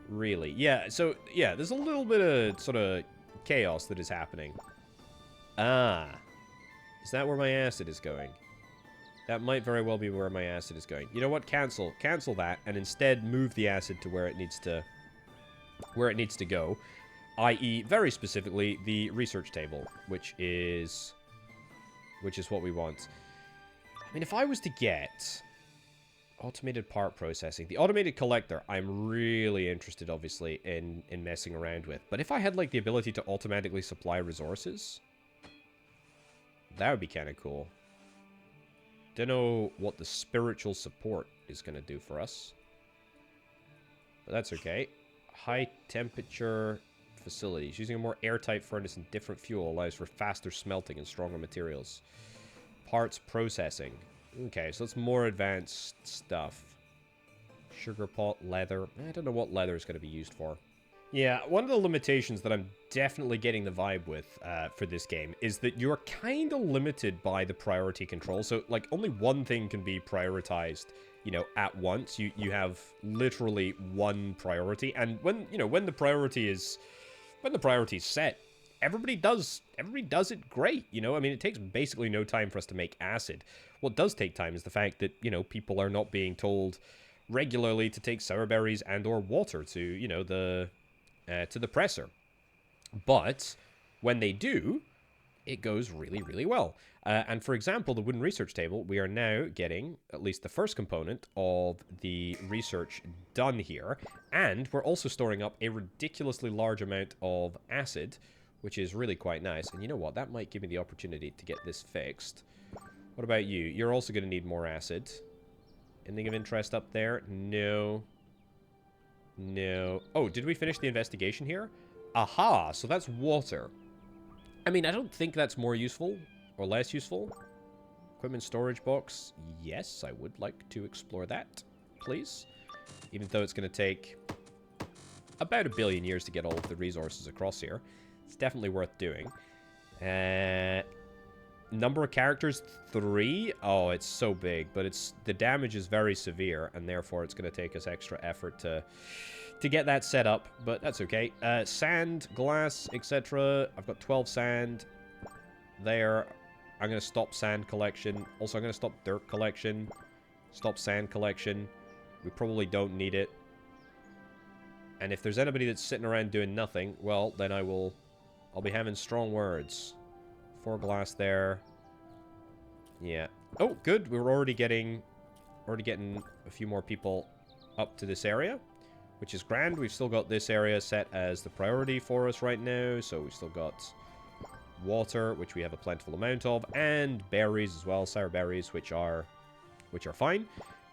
really. Yeah, so, yeah, there's a little bit of sort of chaos that is happening. Ah. Is that where my acid is going? That might very well be where my acid is going. You know what? Cancel that, and instead move the acid to where it needs to go. I.e., very specifically, the research table, which is what we want. I mean, if I was to get automated part processing, the automated collector, I'm really interested, obviously, in messing around with. But if I had, like, the ability to automatically supply resources, that would be kind of cool. Don't know what the spiritual support is going to do for us. But that's okay. High temperature facilities. Using a more airtight furnace and different fuel allows for faster smelting and stronger materials. Parts processing. Okay, so that's more advanced stuff. Sugar pot, leather. I don't know what leather is going to be used for. Yeah, one of the limitations that I'm definitely getting the vibe with for this game is that you're kind of limited by the priority control. So, like, only one thing can be prioritized, you know, at once. You have literally one priority, and when the priority is set, everybody does it great. You know, I mean, it takes basically no time for us to make acid. What does take time is the fact that, you know, people are not being told regularly to take sour berries and or water to, you know, to the presser. But when they do, it goes really, really well. And for example, the wooden research table, we are now getting at least the first component of the research done here. And we're also storing up a ridiculously large amount of acid, which is really quite nice. And you know what? That might give me the opportunity to get this fixed. What about you? You're also going to need more acid. Anything of interest up there? No. No. Oh, did we finish the investigation here? Aha, so that's water. I mean, I don't think that's more useful or less useful. Equipment storage box. Yes, I would like to explore that. please. Even though it's going to take about 1 billion years to get all of the resources across here. It's definitely worth doing. Number of characters, 3. Oh, it's so big, but the damage is very severe, and therefore it's going to take us extra effort to get that set up, but that's okay. Sand, glass, etc. I've got 12 sand there. I'm going to stop sand collection. Also, I'm going to stop dirt collection. Stop sand collection. We probably don't need it. And if there's anybody that's sitting around doing nothing, well, then I'll be having strong words. 4 glass there. Yeah. Oh, good. We're already getting a few more people up to this area, which is grand. We've still got this area set as the priority for us right now, so we've still got water, which we have a plentiful amount of, and berries as well, sour berries, which are fine.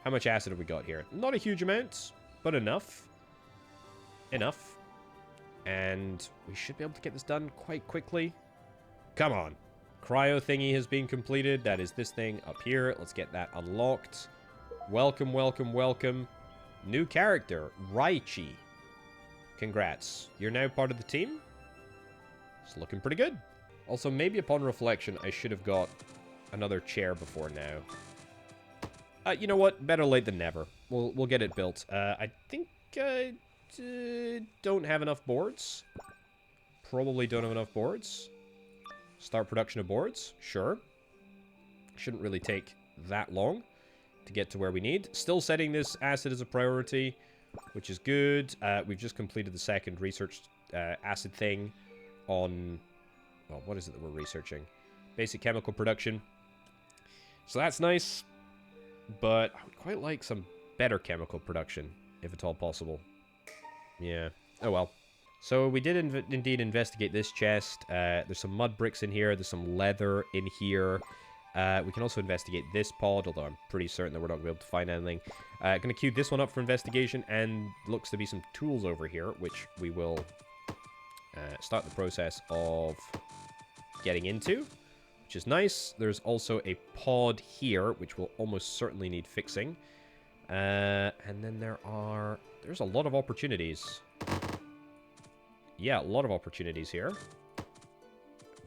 How much acid have we got here? Not a huge amount, but enough. Enough. And we should be able to get this done quite quickly. Come on. Cryo thingy has been completed. That is this thing up here. Let's get that unlocked. Welcome, welcome, welcome. New character, Raichi. Congrats. You're now part of the team. It's looking pretty good. Also, maybe upon reflection, I should have got another chair before now. You know what? Better late than never. We'll get it built. I think I don't have enough boards. Probably don't have enough boards. Start production of boards. Sure. Shouldn't really take that long to get to where we need. Still setting this acid as a priority, which is good. We've just completed the second research acid thing on... Well, what is it that we're researching? Basic chemical production. So that's nice. But I would quite like some better chemical production, if at all possible. Yeah. Oh well. So we did indeed investigate this chest. There's some mud bricks in here. There's some leather in here. We can also investigate this pod, although I'm pretty certain that we're not going to be able to find anything. Going to queue this one up for investigation, and looks to be some tools over here, which we will start the process of getting into, which is nice. There's also a pod here, which will almost certainly need fixing. And then there's a lot of opportunities. Yeah, a lot of opportunities here.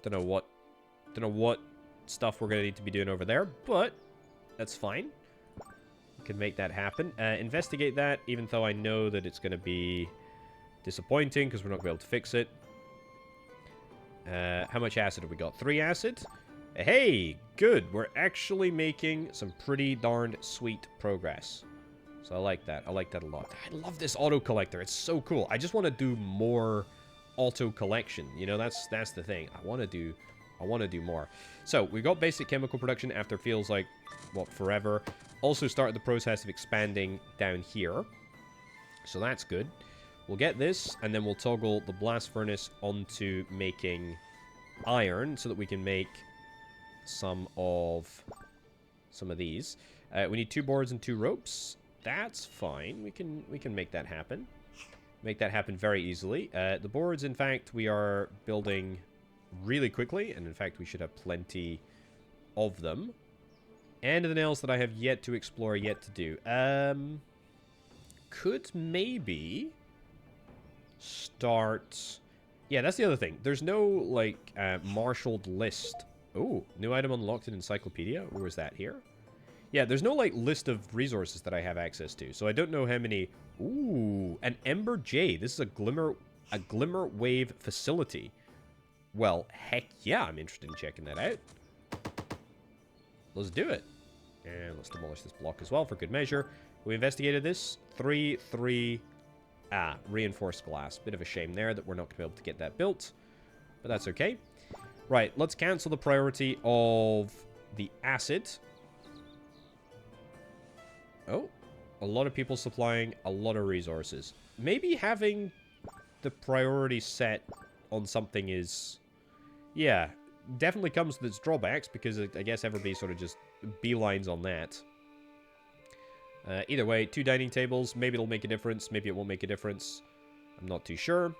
Don't know what stuff we're going to need to be doing over there, but that's fine. We can make that happen. Investigate that, even though I know that it's going to be disappointing because we're not going to be able to fix it. How much acid have we got? 3 acid? Hey, good. We're actually making some pretty darned sweet progress. So I like that. I like that a lot. I love this auto collector. It's so cool. I just want to do more auto collection. You know, that's the thing. I want to do more. So we got basic chemical production after feels like, what, forever. Also started the process of expanding down here. So that's good. We'll get this, and then we'll toggle the blast furnace onto making iron so that we can make some of these. We need 2 boards and 2 ropes. That's fine. We can make that happen. Make that happen very easily. The boards, in fact, we are building really quickly, and in fact, we should have plenty of them. Anything else that I have yet to explore, yet to do? Could maybe start... Yeah, that's the other thing. There's no, like, marshaled list. Oh, new item unlocked in Encyclopedia. Where was that here? Yeah, there's no, like, list of resources that I have access to. So I don't know how many... Ooh, an Ember J. This is a glimmer wave facility. Well, heck yeah, I'm interested in checking that out. Let's do it. And let's demolish this block as well for good measure. We investigated this. 3, 3... Ah, reinforced glass. Bit of a shame there that we're not going to be able to get that built. But that's okay. Right, let's cancel the priority of the acid. Oh, a lot of people supplying a lot of resources. Maybe having the priority set on something is... Yeah, definitely comes with its drawbacks, because I guess everybody sort of just beelines on that. Either way, 2 dining tables. Maybe it'll make a difference. Maybe it won't make a difference. I'm not too sure.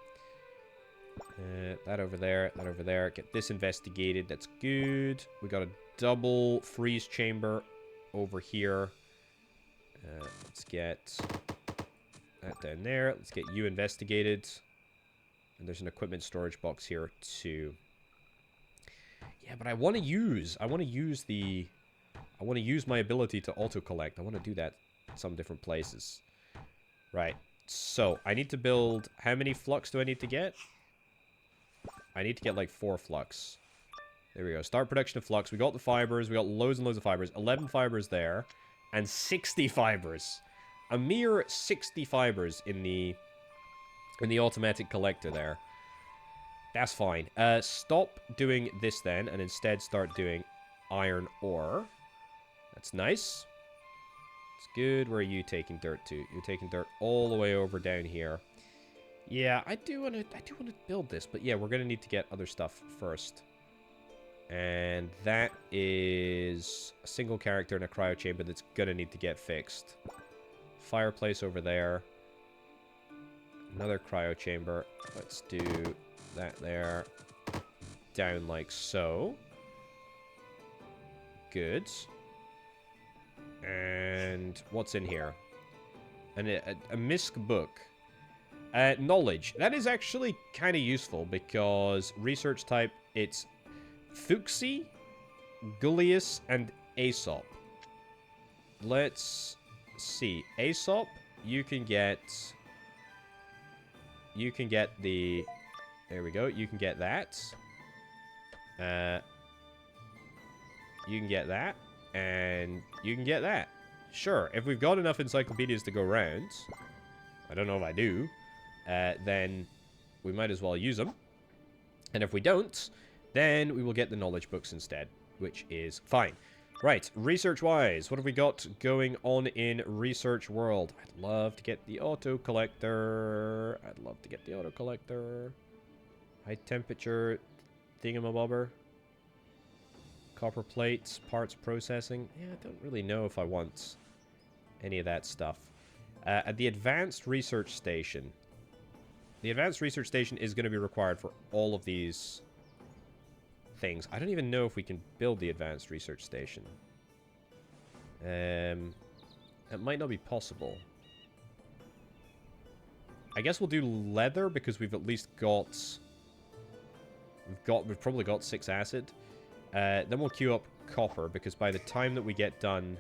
That over there. That over there. Get this investigated. That's good. We got a double freeze chamber over here. Let's get that down there. Let's get you investigated. And there's an equipment storage box here too. Yeah, but I want to use my ability to auto-collect. I want to do that in some different places. Right. So, I need to build... How many flux do I need to get? I need to get like 4 flux. There we go. Start production of flux. We got the fibers. We got loads and loads of fibers. 11 fibers there. And 60 fibers. A mere 60 fibers in the automatic collector there. That's fine. Stop doing this then, and instead start doing iron ore. That's nice. It's good. Where are you taking dirt to? You're taking dirt all the way over down here. Yeah, I do want to build this, but yeah, we're gonna need to get other stuff first. And that is a single character in a cryo chamber that's gonna need to get fixed. Fireplace over there. Another cryo chamber. Let's do that there. Down like so. Good. And what's in here? A MISC book. Knowledge. That is actually kind of useful because research type, it's Fuxi, Gullius, and Aesop. Let's see. Aesop, you can get the... There we go. You can get that. You can get that. And you can get that. Sure, if we've got enough encyclopedias to go around, I don't know if I do, then we might as well use them. And if we don't, then we will get the knowledge books instead, which is fine. Right, research-wise, what have we got going on in Research World? I'd love to get the auto-collector. High temperature thingamabobber. Copper plates, parts processing. Yeah, I don't really know if I want any of that stuff. At the Advanced Research Station. The Advanced Research Station is going to be required for all of these things. I don't even know if we can build the Advanced Research Station. It might not be possible. I guess we'll do leather because we've at least got... We've probably got 6 acid. Then we'll queue up copper, because by the time that we get done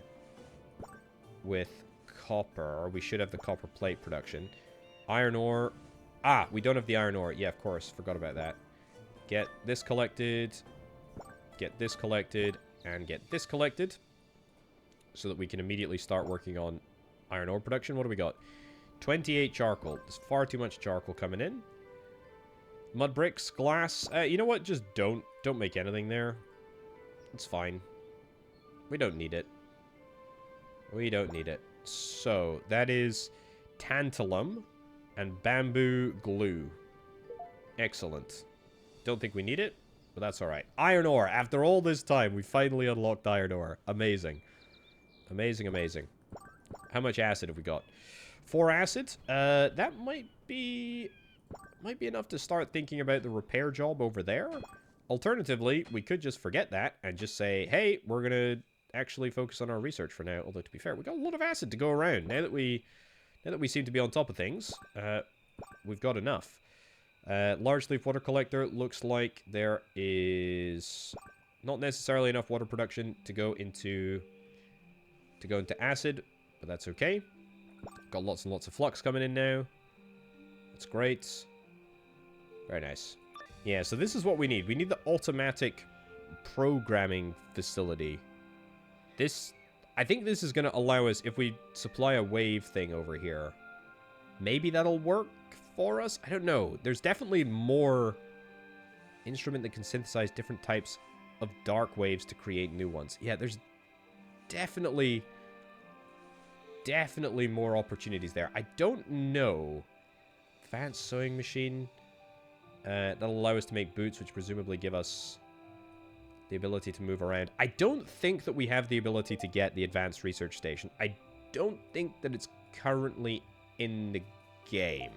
with copper, we should have the copper plate production. Iron ore. Ah, we don't have the iron ore. Yeah, of course. Forgot about that. Get this collected. Get this collected. And get this collected. So that we can immediately start working on iron ore production. What do we got? 28 charcoal. There's far too much charcoal coming in. Mud bricks, glass. You know what? Just don't make anything there. It's fine. We don't need it. We don't need it. So, that is tantalum and bamboo glue. Excellent. Don't think we need it, but that's alright. Iron ore. After all this time, we finally unlocked iron ore. Amazing. Amazing, amazing. How much acid have we got? 4 acid. That might be enough to start thinking about the repair job over there. Alternatively, we could just forget that and just say, hey, we're going to actually focus on our research for now. Although, to be fair, we've got a lot of acid to go around. Now that we seem to be on top of things, we've got enough. Large leaf water collector, looks like there is not necessarily enough water production to go into acid, but that's okay. Got lots and lots of flux coming in now. That's great. Very nice. Yeah, so this is what we need. We need the automatic programming facility. I think this is going to allow us, if we supply a wave thing over here, maybe that'll work for us? I don't know. There's definitely more instrument that can synthesize different types of dark waves to create new ones. Yeah, there's definitely more opportunities there. I don't know. Advanced sewing machine. That'll allow us to make boots, which presumably give us the ability to move around. I don't think that we have the ability to get the Advanced Research Station. I don't think that it's currently in the game.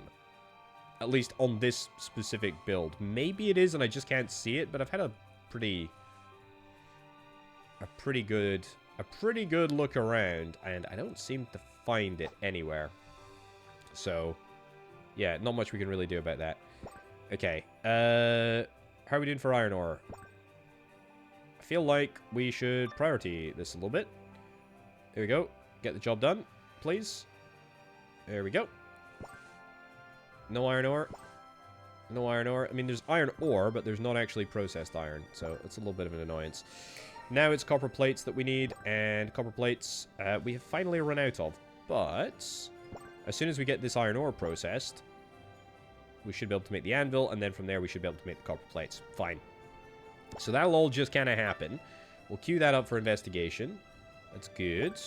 At least on this specific build. Maybe it is and I just can't see it, but I've had a pretty good look around, and I don't seem to find it anywhere. So, yeah, not much we can really do about that. Okay, how are we doing for iron ore? I feel like we should priority this a little bit. There we go. Get the job done, please. There we go. No iron ore. No iron ore. I mean, there's iron ore, but there's not actually processed iron, so it's a little bit of an annoyance. Now it's copper plates that we need, and copper plates we have finally run out of. But as soon as we get this iron ore processed, we should be able to make the anvil, and then from there we should be able to make the copper plates. Fine. So that'll all just kind of happen. We'll queue that up for investigation. That's good.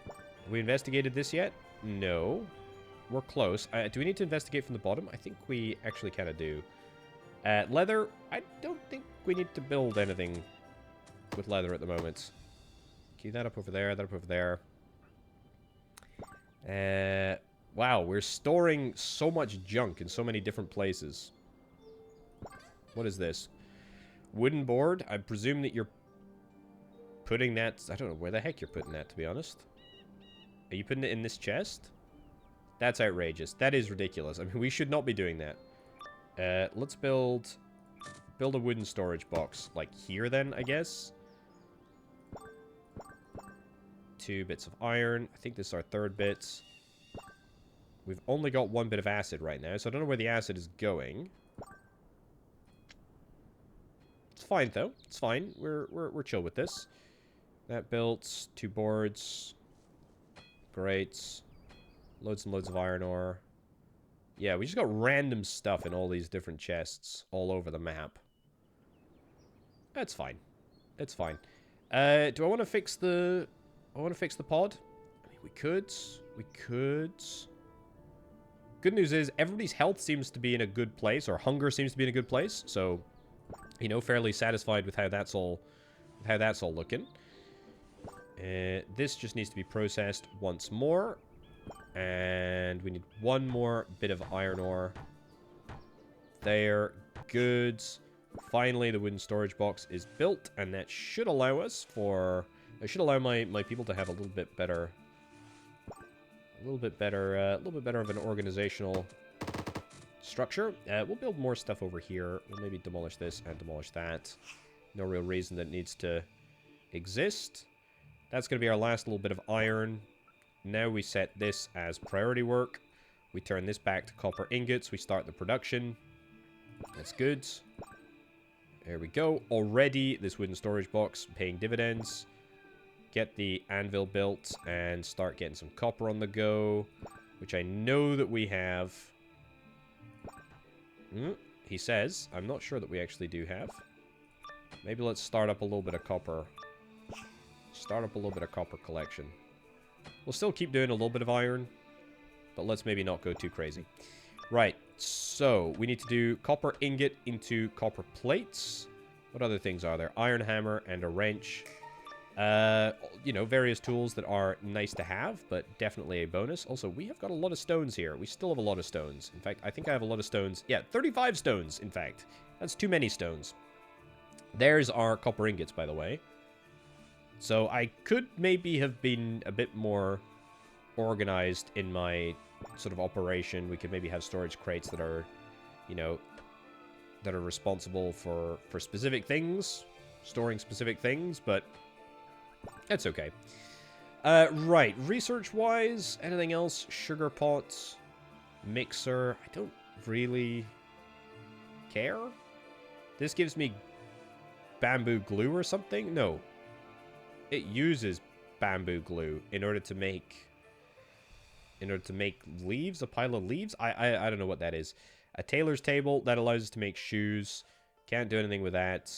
Have we investigated this yet? No. We're close. Do we need to investigate from the bottom? I think we actually kind of do. Leather, I don't think we need to build anything with leather at the moment. Queue that up over there, that up over there. Wow, we're storing so much junk in so many different places. What is this? Wooden board? I presume that you're putting that... I don't know where the heck you're putting that, to be honest. Are you putting it in this chest? That's outrageous. That is ridiculous. I mean, we should not be doing that. Let's build a wooden storage box. Like here, then, I guess. 2 bits of iron. I think this is our 3rd bit. We've only got 1 bit of acid right now, so I don't know where the acid is going. It's fine, though. It's fine. We're chill with this. That built 2 boards. Great. Loads and loads of iron ore. Yeah, we just got random stuff in all these different chests all over the map. That's fine. It's fine. Do I want to fix the... I want to fix the pod? I mean, we could. We could. Good news is, everybody's health seems to be in a good place, or hunger seems to be in a good place, so, you know, fairly satisfied with how that's all looking. This just needs to be processed once more. And we need 1 more bit of iron ore. There. Good. Finally, the wooden storage box is built, and that should allow us for... It should allow my people to have a little bit better... A little bit better of an organizational structure. We'll build more stuff over here. We'll maybe demolish this and demolish that. No real reason that it needs to exist. That's going to be our last little bit of iron. Now we set this as priority work. We turn this back to copper ingots. We start the production. That's good. There we go. Already, this wooden storage box paying dividends. Get the anvil built and start getting some copper on the go, which I know that we have. He says. I'm not sure that we actually do have. Maybe let's start up a little bit of copper. Start up a little bit of copper collection. We'll still keep doing a little bit of iron, but let's maybe not go too crazy. Right, so we need to do copper ingot into copper plates. What other things are there? Iron hammer and a wrench. You know, various tools that are nice to have, but definitely a bonus. Also, we have got a lot of stones here. We still have a lot of stones. In fact, I think I have a lot of stones. Yeah, 35 stones, in fact. That's too many stones. There's our copper ingots, by the way. So I could maybe have been a bit more organized in my sort of operation. We could maybe have storage crates that are, you know, that are responsible for specific things, storing specific things, but that's okay. Right, research-wise, anything else? Sugar pots, mixer. I don't really care. This gives me bamboo glue or something? No. It uses bamboo glue in order to make leaves, a pile of leaves. I don't know what that is. A tailor's table that allows us to make shoes. Can't do anything with that.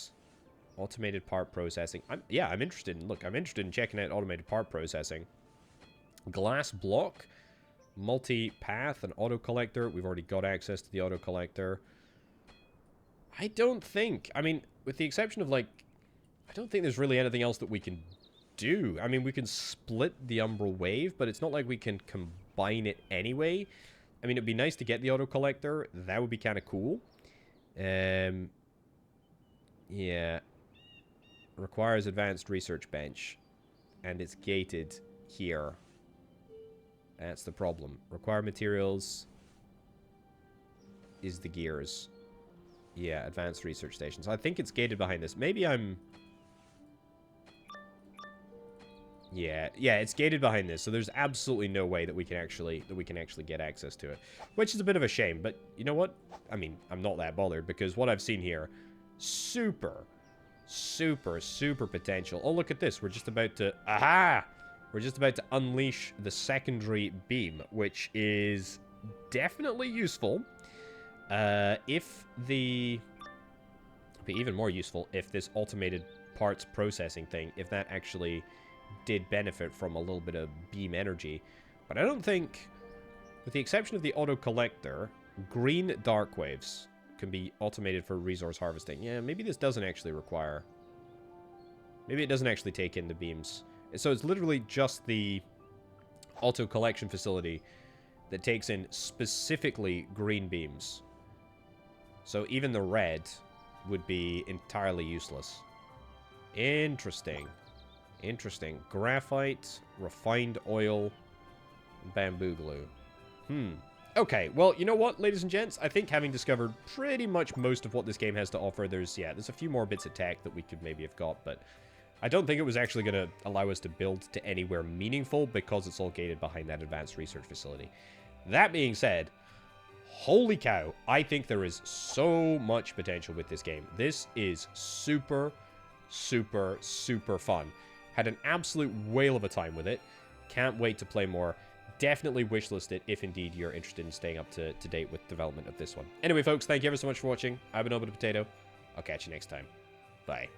Automated part processing. I'm interested in. Look, I'm interested in checking out automated part processing. Glass block, multi-path, an auto collector. We've already got access to the auto collector. I don't think. I mean, with the exception of like, I don't think there's really anything else that we can do. I mean, we can split the umbral wave, but it's not like we can combine it anyway. I mean, it'd be nice to get the auto collector. That would be kind of cool. Yeah. Requires advanced research bench. And it's gated here. That's the problem. Required materials is the gears. Yeah, advanced research stations. I think it's gated behind this. Maybe I'm... Yeah, it's gated behind this, so there's absolutely no way that we can actually get access to it, which is a bit of a shame. But you know what? I mean, I'm not that bothered because what I've seen here, super potential. Oh, look at this. We're just about to We're just about to unleash the secondary beam, which is definitely useful. Be even more useful if this automated parts processing thing, if that actually did benefit from a little bit of beam energy. But I don't think, with the exception of the auto collector, green dark waves can be automated for resource harvesting. Yeah, maybe this doesn't actually require... Maybe it doesn't actually take in the beams. So it's literally just the auto collection facility that takes in specifically green beams. So even the red would be entirely useless. Interesting. Interesting. Graphite, refined oil, bamboo glue. Okay, well, you know what, ladies and gents? I think having discovered pretty much most of what this game has to offer, there's a few more bits of tech that we could maybe have got, but I don't think it was actually going to allow us to build to anywhere meaningful because it's all gated behind that advanced research facility. That being said, holy cow, I think there is so much potential with this game. This is super fun. Had an absolute whale of a time with it. Can't wait to play more. Definitely wishlist it if indeed you're interested in staying up to date with development of this one. Anyway, folks, thank you ever so much for watching. I've been Orbital Potato. I'll catch you next time. Bye.